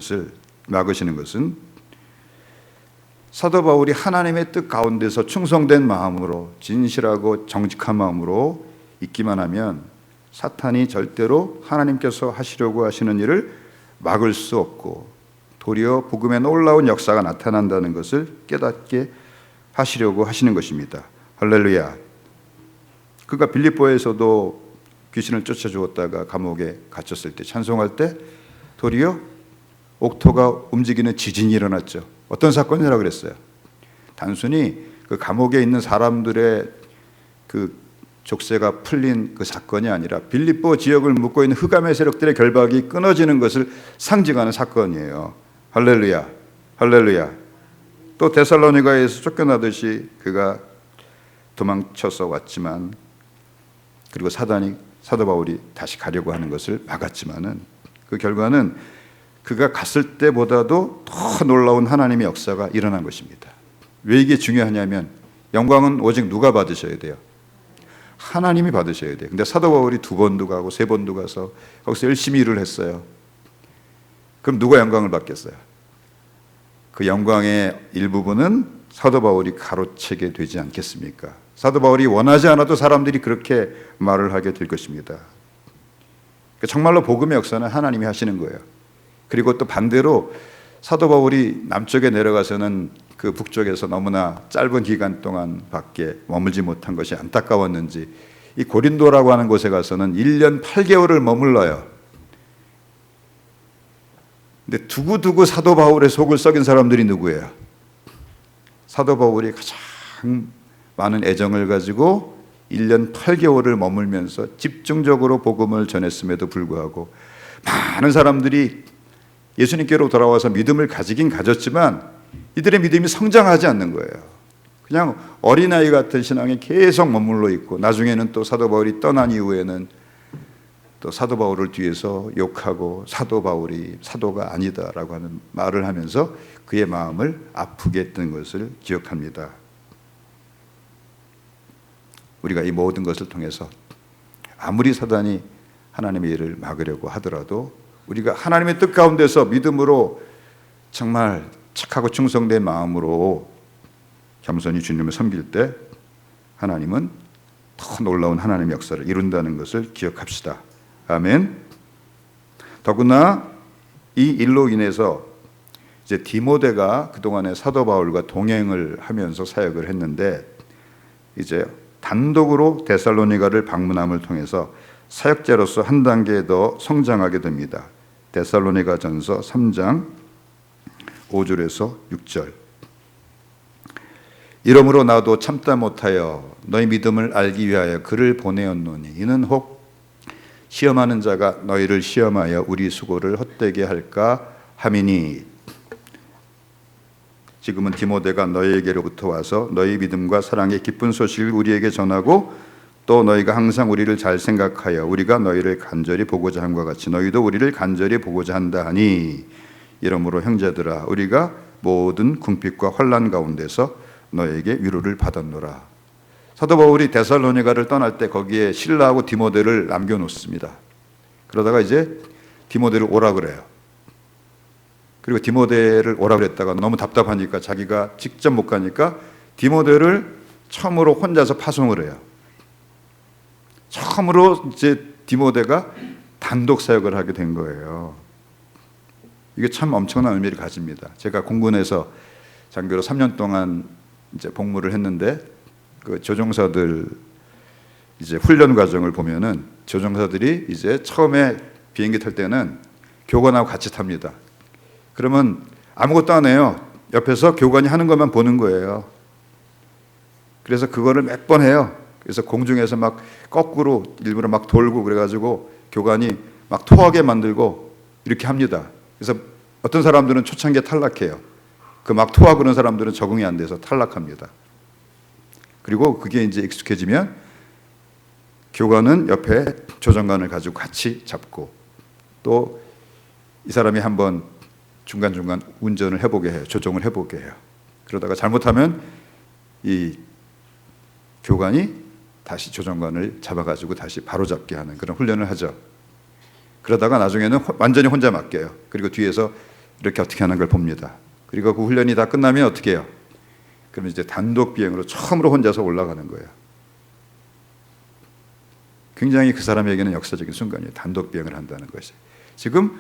A: 것은 사도 바울이 하나님의 뜻 가운데서 충성된 마음으로 진실하고 정직한 마음으로 있기만 하면 사탄이 절대로 하나님께서 하시려고 하시는 일을 막을 수 없고 도리어 복음의 놀라운 역사가 나타난다는 것을 깨닫게 하시려고 하시는 것입니다. 할렐루야. 그가 빌립보에서도 귀신을 쫓아주었다가 감옥에 갇혔을 때 찬송할 때 도리어 옥토가 움직이는 지진이 일어났죠. 어떤 사건이라고 그랬어요? 단순히 그 감옥에 있는 사람들의 그 족쇄가 풀린 그 사건이 아니라 빌립보 지역을 묶고 있는 흑암의 세력들의 결박이 끊어지는 것을 상징하는 사건이에요. 할렐루야, 할렐루야. 또 데살로니가에서 쫓겨나듯이 그가 도망쳐서 왔지만, 그리고 사단이 사도 바울이 다시 가려고 하는 것을 막았지만은 그 결과는 그가 갔을 때보다도 더 놀라운 하나님의 역사가 일어난 것입니다. 왜 이게 중요하냐면 영광은 오직 누가 받으셔야 돼요? 하나님이 받으셔야 돼요. 근데 사도 바울이 2번도 가고 3번도 가서 거기서 열심히 일을 했어요. 그럼 누가 영광을 받겠어요? 그 영광의 일부분은 사도 바울이 가로채게 되지 않겠습니까? 사도 바울이 원하지 않아도 사람들이 그렇게 말을 하게 될 것입니다. 정말로 복음의 역사는 하나님이 하시는 거예요. 그리고 또 반대로 사도 바울이 남쪽에 내려가서는 그 북쪽에서 너무나 짧은 기간 동안 밖에 머물지 못한 것이 안타까웠는지 이 고린도라고 하는 곳에 가서는 1년 8개월을 머물러요. 근데 두고두고 사도 바울의 속을 썩인 사람들이 누구예요? 사도 바울이 가장 많은 애정을 가지고 1년 8개월을 머물면서 집중적으로 복음을 전했음에도 불구하고 많은 사람들이 예수님께로 돌아와서 믿음을 가지긴 가졌지만 이들의 믿음이 성장하지 않는 거예요. 그냥 어린아이 같은 신앙에 계속 머물러 있고, 나중에는 또 사도 바울이 떠난 이후에는 또 사도 바울을 뒤에서 욕하고 사도 바울이 사도가 아니다라고 하는 말을 하면서 그의 마음을 아프게 했던 것을 기억합니다. 우리가 이 모든 것을 통해서 아무리 사단이 하나님의 일을 막으려고 하더라도 우리가 하나님의 뜻 가운데서 믿음으로 정말 착하고 충성된 마음으로 겸손히 주님을 섬길 때 하나님은 더 놀라운 하나님의 역사를 이룬다는 것을 기억합시다. 아멘. 더구나 이 일로 인해서 이제 디모데가 그동안에 사도 바울과 동행을 하면서 사역을 했는데 이제 단독으로 데살로니가를 방문함을 통해서 사역자로서 한 단계 더 성장하게 됩니다. 데살로니가전서 3장 5절에서 6절. 이러므로 나도 참다 못하여 너희 믿음을 알기 위하여 그를 보내었노니 이는 혹 시험하는 자가 너희를 시험하여 우리 수고를 헛되게 할까 함이니. 지금은 디모데가 너희에게로부터 와서 너희 믿음과 사랑의 기쁜 소식을 우리에게 전하고 또 너희가 항상 우리를 잘 생각하여 우리가 너희를 간절히 보고자 함과 같이 너희도 우리를 간절히 보고자 한다 하니. 이러므로 형제들아 우리가 모든 궁핍과 환난 가운데서 너에게 위로를 받았노라. 사도 바울이 데살로니가를 떠날 때 거기에 실라하고 디모데를 남겨놓습니다. 그러다가 이제 디모데를 오라 그래요. 그리고 디모데를 오라 그랬다가 너무 답답하니까 자기가 직접 못 가니까 디모데를 처음으로 혼자서 파송을 해요. 처음으로 이제 디모데가 단독 사역을 하게 된 거예요. 이게 참 엄청난 의미를 가집니다. 제가 공군에서 장교로 3년 동안 이제 복무를 했는데 그 조종사들 이제 훈련 과정을 보면은 조종사들이 이제 처음에 비행기 탈 때는 교관하고 같이 탑니다. 그러면 아무것도 안 해요. 옆에서 교관이 하는 것만 보는 거예요. 그래서 그거를 몇 번 해요. 그래서 공중에서 막 거꾸로 일부러 막 돌고 그래가지고 교관이 막 토하게 만들고 이렇게 합니다. 그래서 어떤 사람들은 초창기에 탈락해요. 그 막 토하고 그런 사람들은 적응이 안 돼서 탈락합니다. 그리고 그게 이제 익숙해지면 교관은 옆에 조정관을 가지고 같이 잡고 또 이 사람이 한번 중간중간 운전을 해보게 해요. 조종을 해보게 해요. 그러다가 잘못하면 이 교관이 다시 조정관을 잡아가지고 다시 바로잡게 하는 그런 훈련을 하죠. 그러다가 나중에는 완전히 혼자 맡겨요. 그리고 뒤에서 이렇게 어떻게 하는 걸 봅니다. 그리고 그 훈련이 다 끝나면 어떻게 해요? 그러면 이제 단독 비행으로 처음으로 혼자서 올라가는 거예요. 굉장히 그 사람에게는 역사적인 순간이에요. 단독 비행을 한다는 것이. 지금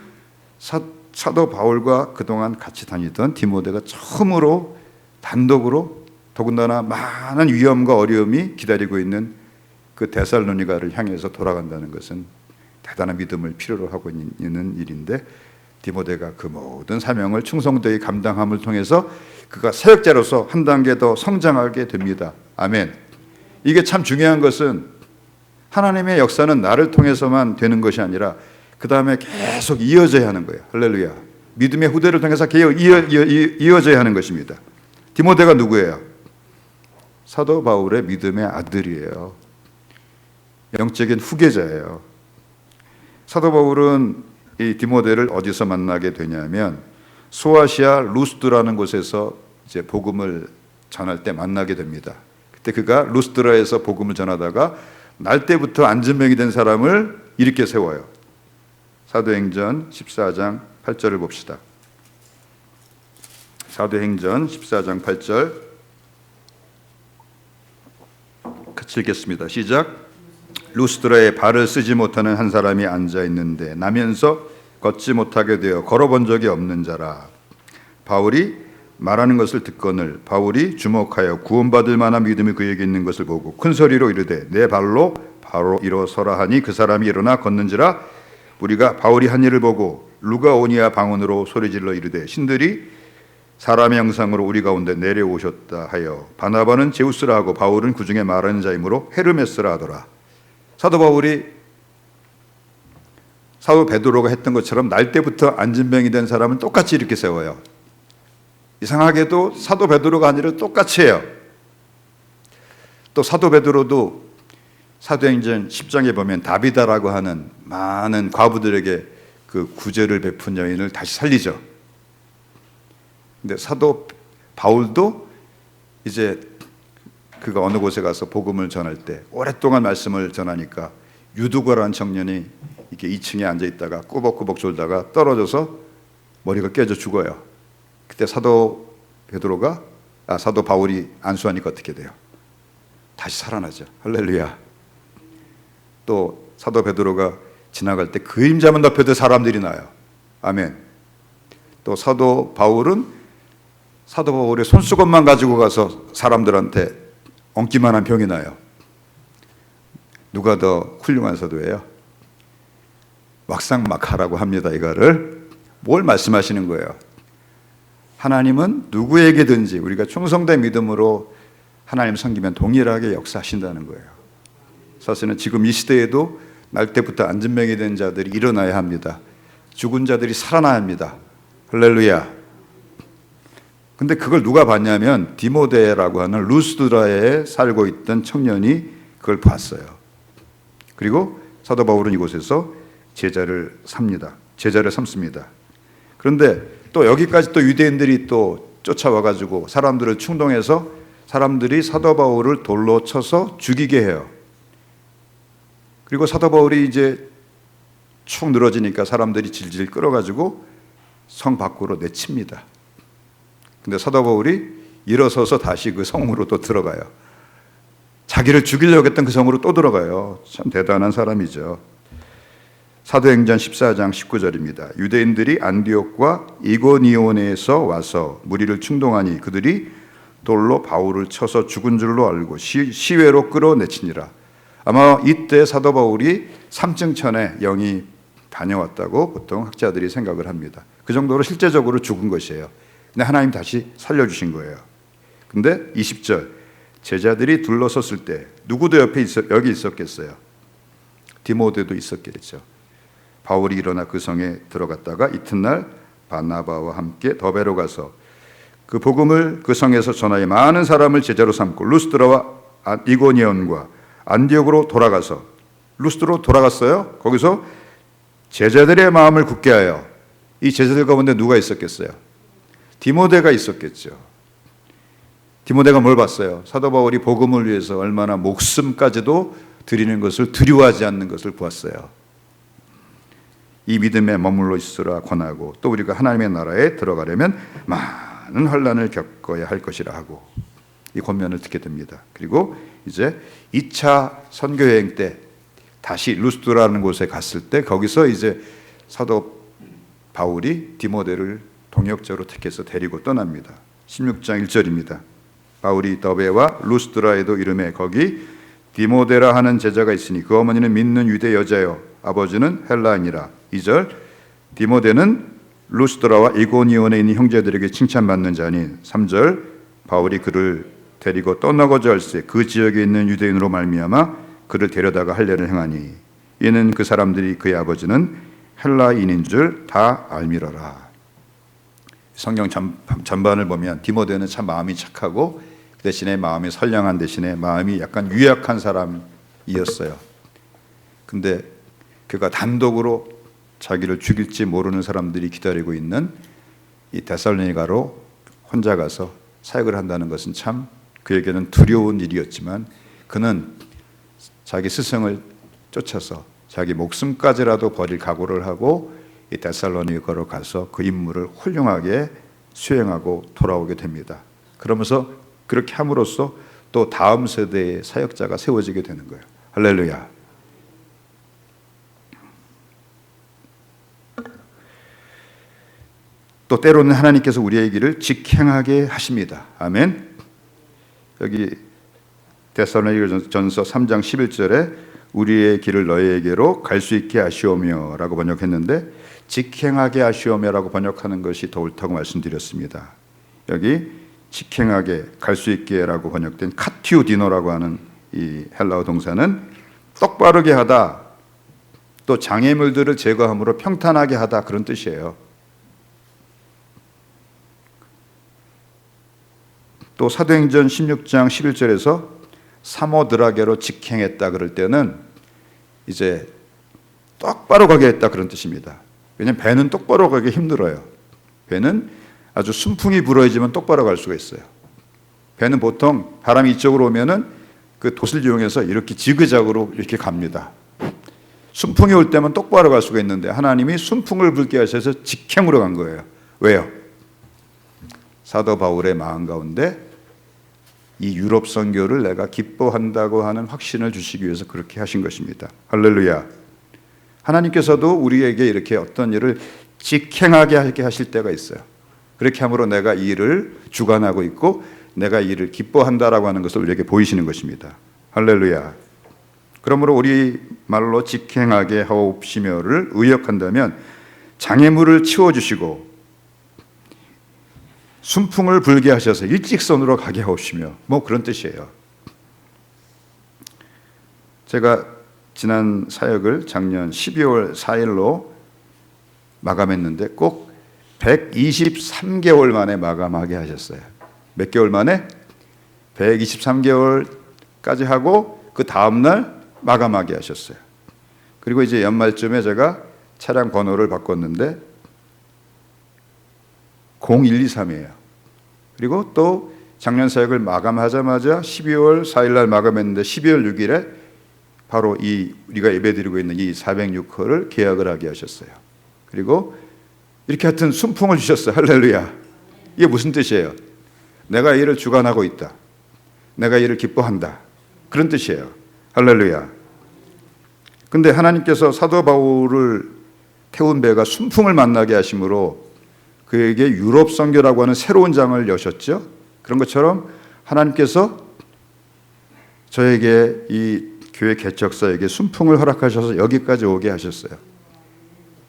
A: 사도 바울과 그동안 같이 다니던 디모데가 처음으로 단독으로 더군다나 많은 위험과 어려움이 기다리고 있는 그 데살로니가를 향해서 돌아간다는 것은 대단한 믿음을 필요로 하고 있는 일인데 디모데가 그 모든 사명을 충성되이 감당함을 통해서 그가 사역자로서 한 단계 더 성장하게 됩니다. 아멘. 이게 참 중요한 것은 하나님의 역사는 나를 통해서만 되는 것이 아니라 그 다음에 계속 이어져야 하는 거예요. 할렐루야. 믿음의 후대를 통해서 이어져야 하는 것입니다. 디모데가 누구예요? 사도 바울의 믿음의 아들이에요. 영적인 후계자예요. 사도 바울은 이 디모데를 어디서 만나게 되냐면 소아시아 루스드라는 곳에서 이제 복음을 전할 때 만나게 됩니다. 그때 그가 루스드라에서 복음을 전하다가 날 때부터 안진병이 된 사람을 일으켜 세워요. 사도행전 14장 8절을 봅시다. 사도행전 14장 8절 같이 읽겠습니다. 시작. 루스드라에 발을 쓰지 못하는 한 사람이 앉아 있는데 나면서 걷지 못하게 되어 걸어본 적이 없는 자라. 바울이 말하는 것을 듣거늘 바울이 주목하여 구원받을 만한 믿음이 그에게 있는 것을 보고 큰 소리로 이르되 내 발로 바로 일어서라 하니 그 사람이 일어나 걷는지라. 우리가 바울이 한 일을 보고 루가오니아 방언으로 소리질러 이르되 신들이 사람의 형상으로 우리 가운데 내려오셨다 하여 바나바는 제우스라 하고 바울은 그 중에 말하는 자이므로 헤르메스라 하더라. 사도 바울이 사도 베드로가 했던 것처럼 날 때부터 안진병이 된 사람은 똑같이 이렇게 세워요. 이상하게도 사도 베드로가 아니라 똑같이 해요. 또 사도 베드로도 사도행전 10장에 보면 다비다라고 하는 많은 과부들에게 그 구제를 베푼 여인을 다시 살리죠. 근데 사도 바울도 이제 그가 어느 곳에 가서 복음을 전할 때 오랫동안 말씀을 전하니까 유두거라는 청년이 이렇게 2층에 앉아 있다가 꾸벅꾸벅 졸다가 떨어져서 머리가 깨져 죽어요. 그때 사도 바울이 안수하니까 어떻게 돼요? 다시 살아나죠. 할렐루야. 또 사도 베드로가 지나갈 때 그림자만 덮여도 사람들이 나요. 아멘. 또 사도 바울의 손수건만 가지고 가서 사람들한테 엉기만 한 병이 나요. 누가 더 훌륭한 사도예요? 왁상막하라고 합니다. 이거를 뭘 말씀하시는 거예요? 하나님은 누구에게든지 우리가 충성된 믿음으로 하나님 섬기면 동일하게 역사하신다는 거예요. 사실은 지금 이 시대에도 날 때부터 안진병이 된 자들이 일어나야 합니다. 죽은 자들이 살아나야 합니다. 할렐루야. 근데 그걸 누가 봤냐면 디모데라고 하는 루스드라에 살고 있던 청년이 그걸 봤어요. 그리고 사도 바울은 이곳에서 제자를 삼습니다. 그런데 또 여기까지 또 유대인들이 또 쫓아와가지고 사람들을 충동해서 사람들이 사도 바울을 돌로 쳐서 죽이게 해요. 그리고 사도 바울이 이제 축 늘어지니까 사람들이 질질 끌어가지고 성 밖으로 내칩니다. 근데 사도 바울이 일어서서 다시 그 성으로 또 들어가요. 자기를 죽이려고 했던 그 성으로 또 들어가요. 참 대단한 사람이죠. 사도행전 14장 19절입니다. 유대인들이 안디옥과 이고니온에서 와서 무리를 충동하니 그들이 돌로 바울을 쳐서 죽은 줄로 알고 시외로 끌어내치니라. 아마 이때 사도 바울이 3층 천에 영이 다녀왔다고 보통 학자들이 생각을 합니다. 그 정도로 실제적으로 죽은 것이에요. 근데 하나님 다시 살려주신 거예요. 근데 20절 제자들이 둘러섰을 때 누구도 여기 있었겠어요? 디모데도 있었겠죠. 바울이 일어나 그 성에 들어갔다가 이튿날 바나바와 함께 더베로 가서 그 복음을 그 성에서 전하여 많은 사람을 제자로 삼고 루스드라와 이고니온과 안디옥으로 돌아가서 루스드로 돌아갔어요. 거기서 제자들의 마음을 굳게 하여 이 제자들 가운데 누가 있었겠어요? 디모데가 있었겠죠. 디모데가 뭘 봤어요? 사도 바울이 복음을 위해서 얼마나 목숨까지도 드리는 것을 두려워하지 않는 것을 보았어요. 이 믿음에 머물러 있으라 권하고 또 우리가 하나님의 나라에 들어가려면 많은 환난을 겪어야 할 것이라 하고 이 권면을 듣게 됩니다. 그리고 이제 2차 선교 여행 때 다시 루스드라는 곳에 갔을 때 거기서 이제 사도 바울이 디모데를 동역자로 택해서 데리고 떠납니다. 16장 1절입니다. 바울이 더베와 루스드라에도 이르매 거기 디모데라 하는 제자가 있으니 그 어머니는 믿는 유대 여자요 아버지는 헬라인이라. 2절 디모데는 루스드라와 이고니온에 있는 형제들에게 칭찬받는 자니. 3절 바울이 그를 데리고 떠나고자 할세 그 지역에 있는 유대인으로 말미암아 그를 데려다가 할례를 행하니 이는 그 사람들이 그의 아버지는 헬라인인 줄 다 알미러라. 성경 전반을 보면 디모데는 참 마음이 착하고 그 대신에 마음이 선량한 대신에 마음이 약간 유약한 사람이었어요. 근데 그가 단독으로 자기를 죽일지 모르는 사람들이 기다리고 있는 이 데살로니가로 혼자 가서 사역을 한다는 것은 참 그에게는 두려운 일이었지만 그는 자기 스승을 쫓아서 자기 목숨까지라도 버릴 각오를 하고 이 데살로니가로 가서 그 임무를 훌륭하게 수행하고 돌아오게 됩니다. 그러면서 그렇게 함으로써 또 다음 세대의 사역자가 세워지게 되는 거예요. 할렐루야. 또 때로는 하나님께서 우리의 길을 직행하게 하십니다. 아멘. 여기 데살로니가전서 3장 11절에 우리의 길을 너희에게로 갈 수 있게 하시오며 라고 번역했는데 직행하게 하시오며라고 번역하는 것이 더 옳다고 말씀드렸습니다. 여기 직행하게 갈 수 있게라고 번역된 카티우디노라고 하는 이 헬라어 동사는 똑바르게 하다, 또 장애물들을 제거함으로 평탄하게 하다, 그런 뜻이에요. 또 사도행전 16장 11절에서 사모드라게로 직행했다 그럴 때는 이제 똑바로 가게 했다, 그런 뜻입니다. 왜냐하면 배는 똑바로 가기 힘들어요. 배는 아주 순풍이 불어야지만 똑바로 갈 수가 있어요. 배는 보통 바람이 이쪽으로 오면은 그 돛을 이용해서 이렇게 지그작으로 이렇게 갑니다. 순풍이 올 때면 똑바로 갈 수가 있는데 하나님이 순풍을 불게 하셔서 직행으로 간 거예요. 왜요? 사도 바울의 마음 가운데 이 유럽 선교를 내가 기뻐한다고 하는 확신을 주시기 위해서 그렇게 하신 것입니다. 할렐루야. 하나님께서도 우리에게 이렇게 어떤 일을 직행하게 하게 하실 때가 있어요. 그렇게 함으로 내가 이 일을 주관하고 있고 내가 이 일을 기뻐한다라고 하는 것을 우리에게 보이시는 것입니다. 할렐루야. 그러므로 우리 말로 직행하게 하옵시며를 의역한다면 장애물을 치워주시고 순풍을 불게 하셔서 일직선으로 가게 하옵시며, 뭐 그런 뜻이에요. 제가 지난 사역을 작년 12월 4일로 마감했는데 꼭 123개월 만에 마감하게 하셨어요. 몇 개월 만에? 123개월까지 하고 그 다음날 마감하게 하셨어요. 그리고 이제 연말쯤에 제가 차량 번호를 바꿨는데 0123이에요. 그리고 또 작년 사역을 마감하자마자 12월 4일날 마감했는데 12월 6일에 바로 이 우리가 예배드리고 있는 이 406호를 계약을 하게 하셨어요. 그리고 이렇게 하여튼 순풍을 주셨어요. 할렐루야. 이게 무슨 뜻이에요? 내가 이를 주관하고 있다, 내가 이를 기뻐한다, 그런 뜻이에요. 할렐루야. 근데 하나님께서 사도 바울을 태운 배가 순풍을 만나게 하심으로 그에게 유럽 선교라고 하는 새로운 장을 여셨죠. 그런 것처럼 하나님께서 저에게 이 교회 개척사에게 순풍을 허락하셔서 여기까지 오게 하셨어요.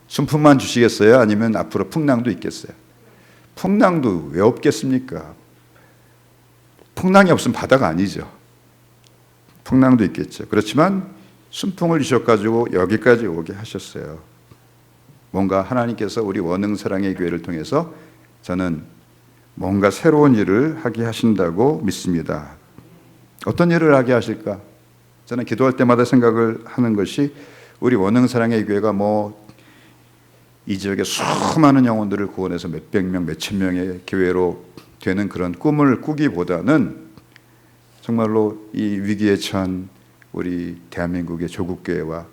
A: 순풍만 주시겠어요? 아니면 앞으로 풍랑도 있겠어요? 풍랑도 왜 없겠습니까? 풍랑이 없으면 바다가 아니죠. 풍랑도 있겠죠. 그렇지만 순풍을 주셔가지고 여기까지 오게 하셨어요. 뭔가 하나님께서 우리 원흥사랑의 교회를 통해서 저는 뭔가 새로운 일을 하게 하신다고 믿습니다. 어떤 일을 하게 하실까? 저는 기도할 때마다 생각을 하는 것이 우리 원흥사랑의 교회가 이 지역의 수많은 영혼들을 구원해서 몇백 명, 몇천 명의 교회로 되는 그런 꿈을 꾸기보다는 정말로 이 위기에 처한 우리 대한민국의 조국교회와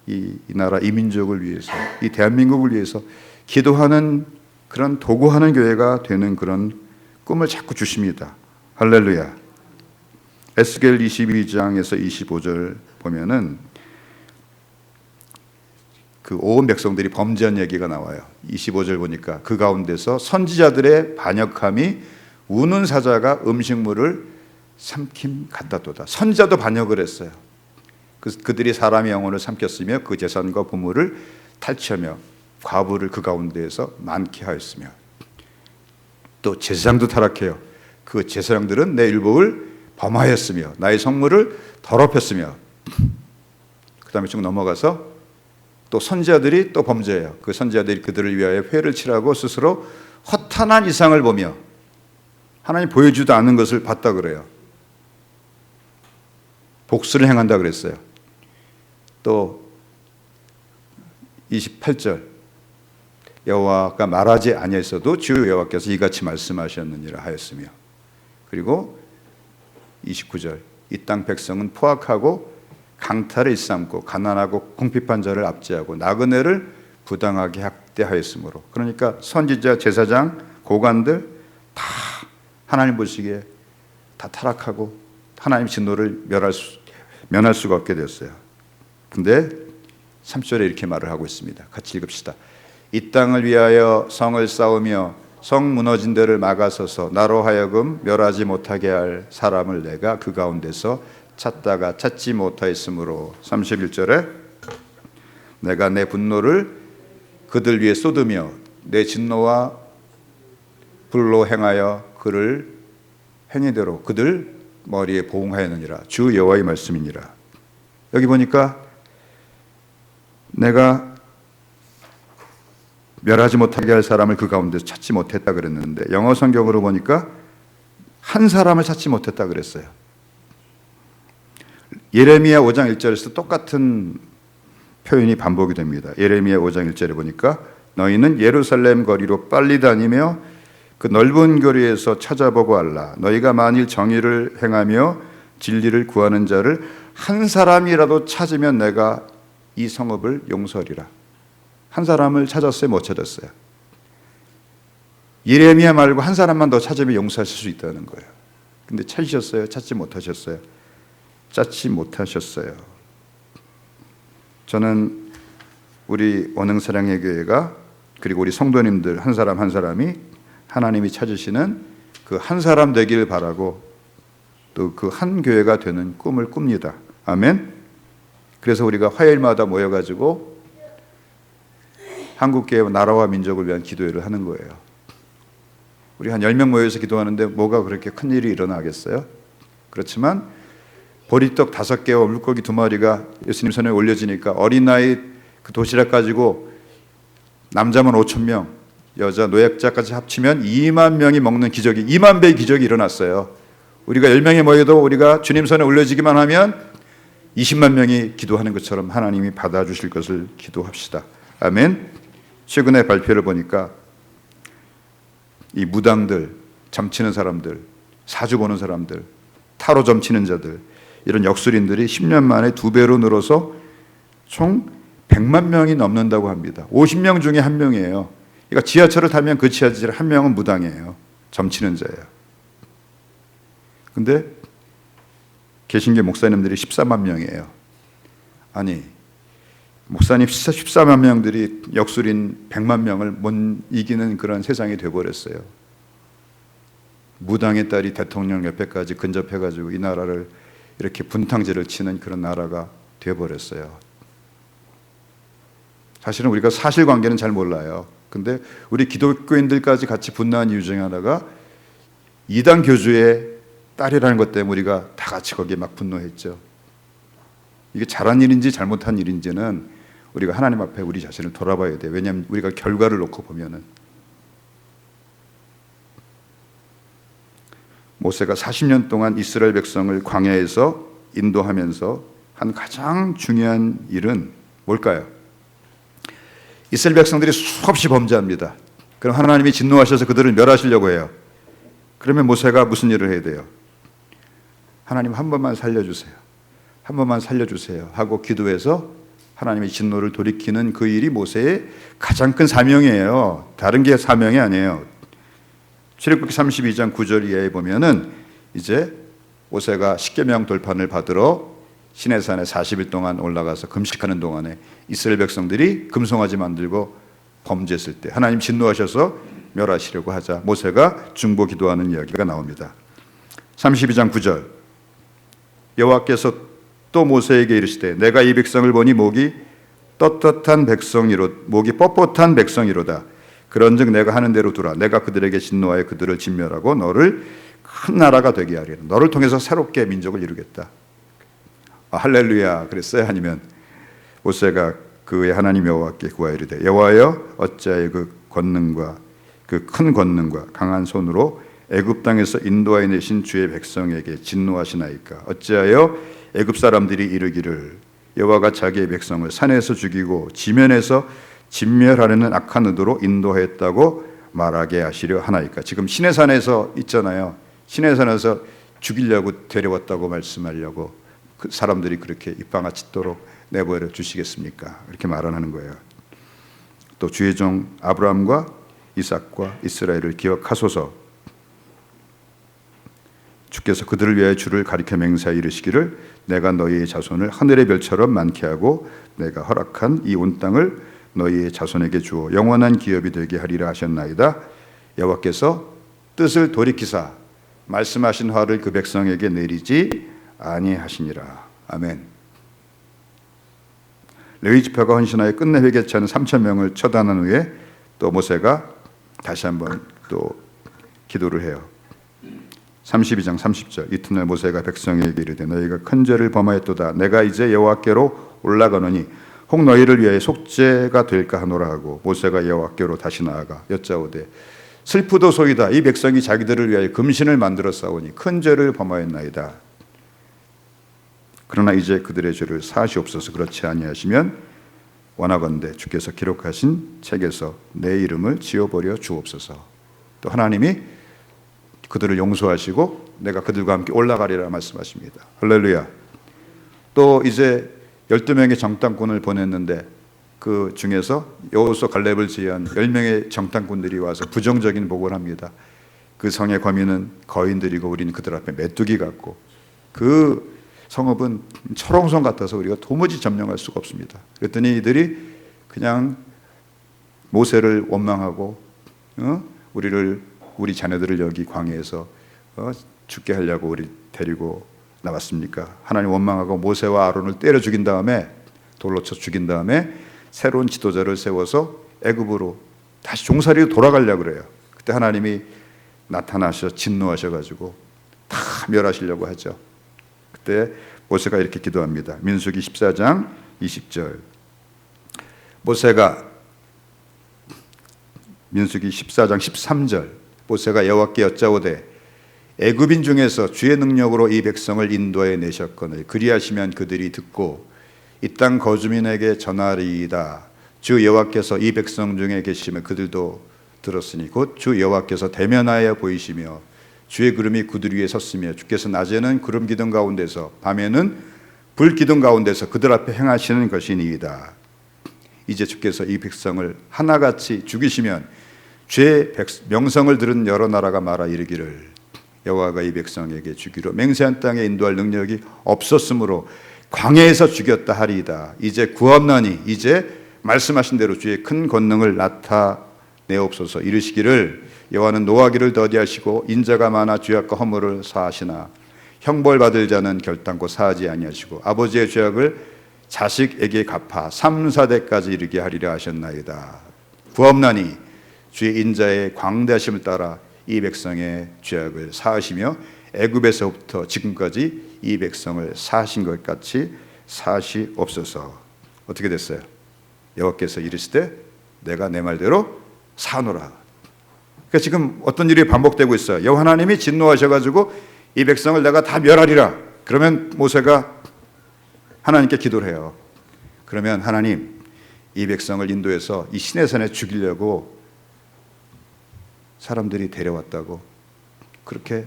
A: 이 나라 이 민족을 위해서, 이 대한민국을 위해서 기도하는 그런 도구하는 교회가 되는 그런 꿈을 자꾸 주십니다. 할렐루야. 에스겔 22장에서 25절 보면은 그 온 백성들이 범죄한 얘기가 나와요. 25절 보니까 그 가운데서 선지자들의 반역함이 우는 사자가 음식물을 삼킴 같다도다. 선지자도 반역을 했어요. 그들이 사람의 영혼을 삼켰으며 그 재산과 보물을 탈취하며 과부를 그 가운데에서 많게 하였으며 또 제사장도 타락해요. 그 제사장들은 내 율법을 범하였으며 나의 성물을 더럽혔으며 다음에 쭉 넘어가서 또 선지자들이 또 범죄해요. 그 선지자들이 그들을 위하여 회를 치라고 스스로 허탄한 이상을 보며 하나님 보여주지도 않는 것을 봤다 그래요. 복수를 행한다 그랬어요. 또 28절 여호와가 말하지 아니했어도 주 여호와께서 이같이 말씀하셨느니라 하였으며, 그리고 29절 이 땅 백성은 포악하고 강탈을 일삼고 가난하고 궁핍한 자를 압제하고 나그네를 부당하게 학대하였으므로, 그러니까 선지자, 제사장, 고관들 다 하나님 보시기에 다 타락하고 하나님 진노를 면할 수가 없게 되었어요. 근데 3절에 이렇게 말을 하고 있습니다. 같이 읽읍시다. 이 땅을 위하여 성을 쌓으며 성 무너진 데를 막아서서 나로 하여금 멸하지 못하게 할 사람을 내가 그 가운데서 찾다가 찾지 못하였으므로, 31절에 내가 내 분노를 그들 위에 쏟으며 내 진노와 불로 행하여 그를 행위대로 그들 머리에 보응하였느니라. 주 여호와의 말씀이니라. 여기 보니까 내가 멸하지 못하게 할 사람을 그 가운데서 찾지 못했다 그랬는데, 영어 성경으로 보니까 한 사람을 찾지 못했다 그랬어요. 예레미야 5장 1절에서 똑같은 표현이 반복이 됩니다. 예레미야 5장 1절에 보니까 너희는 예루살렘 거리로 빨리 다니며 그 넓은 거리에서 찾아보고 알라. 너희가 만일 정의를 행하며 진리를 구하는 자를 한 사람이라도 찾으면 내가 이 성읍을 용서하리라. 한 사람을 찾았어요? 못 찾았어요? 예레미야 말고 한 사람만 더 찾으면 용서하실 수 있다는 거예요. 근데 찾으셨어요? 찾지 못하셨어요? 찾지 못하셨어요. 저는 우리 원흥사랑의 교회가, 그리고 우리 성도님들 한 사람 한 사람이 하나님이 찾으시는 그 한 사람 되길 바라고 또 그 한 교회가 되는 꿈을 꿉니다. 아멘. 그래서 우리가 화요일마다 모여가지고 한국교회 나라와 민족을 위한 기도회를 하는 거예요. 우리 한 10명 모여서 기도하는데 뭐가 그렇게 큰일이 일어나겠어요? 그렇지만 보리떡 5개와 물고기 2마리가 예수님 손에 올려지니까 어린아이 그 도시락 가지고 남자만 5,000명, 여자 노약자까지 합치면 2만 명이 먹는 기적이, 2만 배의 기적이 일어났어요. 우리가 10명이 모여도 우리가 주님 손에 올려지기만 하면 20만 명이 기도하는 것처럼 하나님이 받아주실 것을 기도합시다. 아멘. 최근에 발표를 보니까 이 무당들, 점치는 사람들, 사주 보는 사람들, 타로 점치는 자들, 이런 역술인들이 10년 만에 2배로 늘어서 총 100만 명이 넘는다고 합니다. 50명 중에 1명이에요. 그러니까 지하철을 타면 그 지하철 1명은 무당이에요. 점치는 자예요. 근데 개신교 목사님들이 14만 명이에요. 아니, 목사님 14만 명들이 역술인 100만 명을 못 이기는 그런 세상이 되어버렸어요. 무당의 딸이 대통령 옆에까지 근접해가지고 이 나라를 이렇게 분탕질을 치는 그런 나라가 되어버렸어요. 사실은 우리가 사실관계는 잘 몰라요. 근데 우리 기독교인들까지 같이 분노한 이유 중에 하나가 이단 교주의 딸이라는 것 때문에 우리가 다 같이 거기에 막 분노했죠. 이게 잘한 일인지 잘못한 일인지는 우리가 하나님 앞에 우리 자신을 돌아봐야 돼요. 왜냐하면 우리가 결과를 놓고 보면은, 모세가 40년 동안 이스라엘 백성을 광야에서 인도하면서 한 가장 중요한 일은 뭘까요? 이스라엘 백성들이 수없이 범죄합니다. 그럼 하나님이 진노하셔서 그들을 멸하시려고 해요. 그러면 모세가 무슨 일을 해야 돼요? 하나님 한 번만 살려주세요. 한 번만 살려주세요 하고 기도해서 하나님의 진노를 돌이키는 그 일이 모세의 가장 큰 사명이에요. 다른 게 사명이 아니에요. 출애굽기 32장 9절 이하에 보면은 이제 모세가 십계명 돌판을 받으러 시내산에 40일 동안 올라가서 금식하는 동안에 이스라엘 백성들이 금송아지 만들고 범죄했을 때 하나님 진노하셔서 멸하시려고 하자 모세가 중보 기도하는 이야기가 나옵니다. 32장 9절 여호와께서 또 모세에게 이르시되 내가 이 백성을 보니 목이 떳떳한 백성이로 목이 뻣뻣한 백성이로다. 그런즉 내가 하는 대로 두라. 내가 그들에게 진노하여 그들을 진멸하고 너를 큰 나라가 되게 하리라. 너를 통해서 새롭게 민족을 이루겠다. 할렐루야 그랬어요? 아니면 모세가 그의 하나님 여호와께 구하이르되 여호와여 어찌하여 그 권능과 그 큰 권능과 강한 손으로 애굽 땅에서 인도하여 내신 주의 백성에게 진노하시나이까. 어찌하여 애굽 사람들이 이르기를 여호와가 자기의 백성을 산에서 죽이고 지면에서 진멸하려는 악한 의도로 인도하였다고 말하게 하시려 하나이까. 지금 시내산에서 있잖아요. 시내산에서 죽이려고 데려왔다고 말씀하려고 그 사람들이 그렇게 입방아 찢도록 내버려 주시겠습니까? 이렇게 말하는 거예요. 또 주의 종 아브라함과 이삭과 이스라엘을 기억하소서. 주께서 그들을 위하여 주를 가리켜 맹세하여 이르시기를 내가 너희의 자손을 하늘의 별처럼 많게 하고 내가 허락한 이 온 땅을 너희의 자손에게 주어 영원한 기업이 되게 하리라 하셨나이다. 여호와께서 뜻을 돌이키사 말씀하신 화를 그 백성에게 내리지 아니하시니라. 아멘. 레위 지파가 헌신하여 끝내 회개치 않은 3,000명을 처단한 후에 또 모세가 다시 한번 또 기도를 해요. 32장 30절 이튿날 모세가 백성에게 이르되 너희가 큰 죄를 범하였도다. 내가 이제 여호와께로 올라가노니 혹 너희를 위하여 속죄가 될까 하노라 하고 모세가 여호와께로 다시 나아가 여짜오되 슬프도소이다. 이 백성이 자기들을 위하여 금신을 만들어 싸우니 큰 죄를 범하였나이다. 그러나 이제 그들의 죄를 사하시옵소서. 그렇지 아니하시면 원하건대 주께서 기록하신 책에서 내 이름을 지워버려 주옵소서. 또 하나님이 그들을 용서하시고 내가 그들과 함께 올라가리라 말씀하십니다. 할렐루야. 또 이제 12명의 정탐꾼을 보냈는데 그 중에서 여호수아 갈렙을 제외한 10명의 정탐꾼들이 와서 부정적인 보고를 합니다. 그 성의 거민은 거인들이고 우리는 그들 앞에 메뚜기 같고 그 성읍은 철옹성 같아서 우리가 도무지 점령할 수가 없습니다. 그랬더니 이들이 그냥 모세를 원망하고 우리 자녀들을 여기 광야에서 죽게 하려고 우리 데리고 나왔습니까? 하나님 원망하고 모세와 아론을 때려 죽인 다음에 돌로 쳐 죽인 다음에 새로운 지도자를 세워서 애굽으로 다시 종살이로 돌아가려고 그래요. 그때 하나님이 나타나셔 진노하셔가지고 다 멸하시려고 하죠. 그때 모세가 이렇게 기도합니다. 민수기 14장 20절 모세가 민수기 14장 13절 모세가 여호와께 여짜오되 애굽인 중에서 주의 능력으로 이 백성을 인도해 내셨거늘 그리하시면 그들이 듣고 이 땅 거주민에게 전하리이다. 주 여호와께서 이 백성 중에 계시면 그들도 들었으니 곧 주 여호와께서 대면하여 보이시며 주의 구름이 그들 위에 섰으며 주께서 낮에는 구름 기둥 가운데서 밤에는 불 기둥 가운데서 그들 앞에 행하시는 것이니이다. 이제 주께서 이 백성을 하나같이 죽이시면 주의 명성을 들은 여러 나라가 말하 이르기를 여호와가 이 백성에게 주기로 맹세한 땅에 인도할 능력이 없었으므로 광야에서 죽였다 하리이다. 이제 구하옵나니 이제 말씀하신 대로 주의 큰 권능을 나타내옵소서. 이르시기를 여호와는 노하기를 더디하시고 인자가 많아 죄악과 허물을 사하시나 형벌받을 자는 결단코 사하지 아니하시고 아버지의 죄악을 자식에게 갚아 3, 4대까지 이르게 하리라 하셨나이다. 구하옵나니 주의 인자의 광대하심을 따라 이 백성의 죄악을 사하시며 애굽에서부터 지금까지 이 백성을 사하신 것 같이 사하시옵소서. 어떻게 됐어요? 여호와께서 이르시되 내가 내 말대로 사노라. 그러니까 지금 어떤 일이 반복되고 있어요. 여호와 하나님이 진노하셔가지고 이 백성을 내가 다 멸하리라. 그러면 모세가 하나님께 기도를 해요. 그러면 하나님 이 백성을 인도해서 이 시내산에 죽이려고 사람들이 데려왔다고 그렇게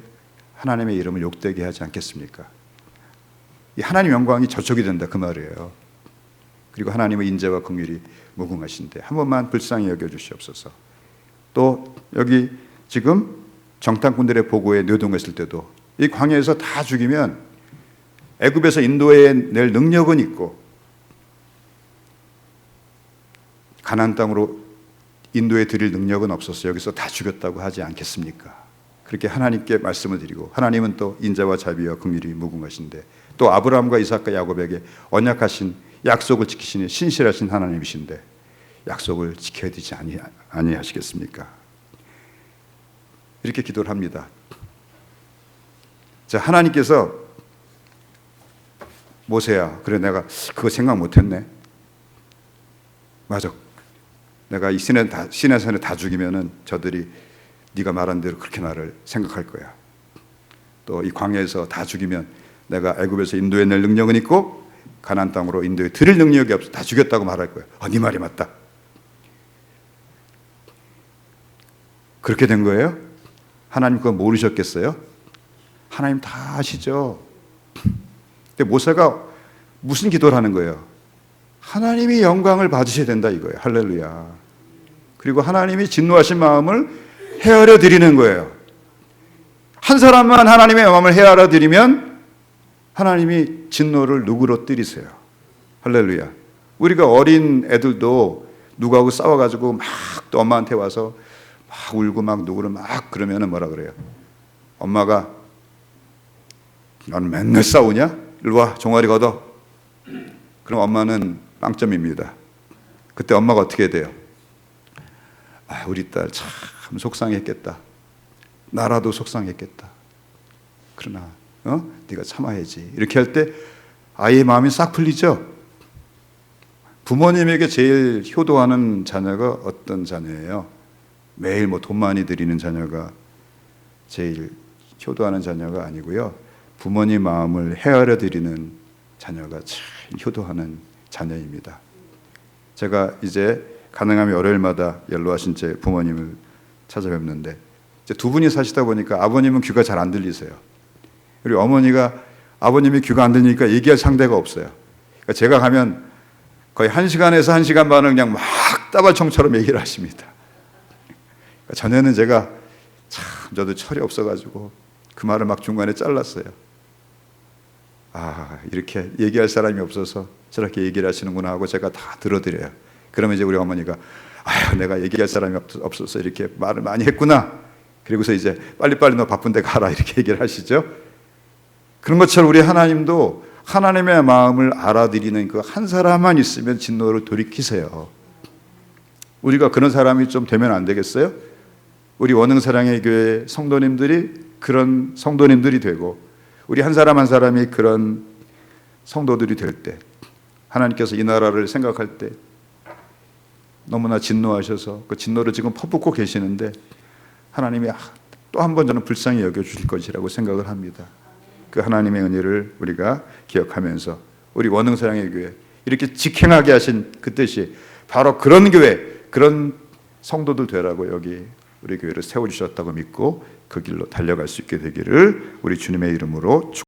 A: 하나님의 이름을 욕되게 하지 않겠습니까? 이 하나님 영광이 저촉이 된다 그 말이에요. 그리고 하나님의 인자와 긍휼이 무궁하신데 한 번만 불쌍히 여겨주시옵소서. 또 여기 지금 정탐꾼들의 보고에 뇌동했을 때도 이 광야에서 다 죽이면 애굽에서 인도해 낼 능력은 있고 가나안 땅으로 인도해 드릴 능력은 없어서 여기서 다 죽였다고 하지 않겠습니까? 그렇게 하나님께 말씀을 드리고 하나님은 또 인자와 자비와 긍휼이 무궁하신데 또 아브라함과 이삭과 야곱에게 언약하신 약속을 지키시는 신실하신 하나님이신데 약속을 지켜야 되지 아니하시겠습니까? 이렇게 기도를 합니다. 자, 하나님께서 모세야, 그래 내가 그거 생각 못했네. 맞아. 내가 이 시내산에 다 죽이면은 저들이 네가 말한 대로 그렇게 나를 생각할 거야. 또 이 광야에서 다 죽이면 내가 애굽에서 인도해낼 능력은 있고 가나안 땅으로 인도해 드릴 능력이 없어. 다 죽였다고 말할 거야. 네 말이 맞다. 그렇게 된 거예요? 하나님 그거 모르셨겠어요? 하나님 다 아시죠. 근데 모세가 무슨 기도를 하는 거예요? 하나님이 영광을 받으셔야 된다 이거예요. 할렐루야. 그리고 하나님이 진노하신 마음을 헤아려 드리는 거예요. 한 사람만 하나님의 마음을 헤아려 드리면 하나님이 진노를 누그러뜨리세요. 할렐루야. 우리가 어린 애들도 누구하고 싸워가지고 막 또 엄마한테 와서 막 울고 막 누구를 막 그러면은 뭐라 그래요? 엄마가 넌 맨날 싸우냐? 일로 와, 종아리 걷어. 그럼 엄마는 빵점입니다. 그때 엄마가 어떻게 돼요? 우리 딸 참 속상했겠다. 나라도 속상했겠다. 그러나 네가 참아야지. 이렇게 할 때 아이의 마음이 싹 풀리죠. 부모님에게 제일 효도하는 자녀가 어떤 자녀예요? 매일 뭐 돈 많이 들이는 자녀가 제일 효도하는 자녀가 아니고요. 부모님 마음을 헤아려 드리는 자녀가 참 효도하는 자녀입니다. 제가 이제 가능하면 월요일마다 연로하신 제 부모님을 찾아뵙는데 이제 두 분이 사시다 보니까 아버님은 귀가 잘 안 들리세요. 그리고 어머니가 아버님이 귀가 안 들리니까 얘기할 상대가 없어요. 그러니까 제가 가면 거의 1시간에서 1시간 반을 그냥 막 따발총처럼 얘기를 하십니다. 그러니까 전에는 제가 참 저도 철이 없어가지고 그 말을 막 중간에 잘랐어요. 이렇게 얘기할 사람이 없어서 저렇게 얘기를 하시는구나 하고 제가 다 들어드려요. 그러면 이제 우리 어머니가 내가 얘기할 사람이 없어서 이렇게 말을 많이 했구나. 그리고서 이제 빨리빨리 너 바쁜데 가라 이렇게 얘기를 하시죠. 그런 것처럼 우리 하나님도 하나님의 마음을 알아들이는 그 한 사람만 있으면 진노를 돌이키세요. 우리가 그런 사람이 좀 되면 안 되겠어요? 우리 원흥사랑의 교회 성도님들이 그런 성도님들이 되고 우리 한 사람 한 사람이 그런 성도들이 될 때 하나님께서 이 나라를 생각할 때 너무나 진노하셔서 그 진노를 지금 퍼붓고 계시는데 하나님이 또 한 번 저는 불쌍히 여겨주실 것이라고 생각을 합니다. 그 하나님의 은혜를 우리가 기억하면서 우리 원흥사랑의 교회 이렇게 직행하게 하신 그 뜻이 바로 그런 교회, 그런 성도들 되라고 여기 우리 교회를 세워주셨다고 믿고 그 길로 달려갈 수 있게 되기를 우리 주님의 이름으로 축복합니다.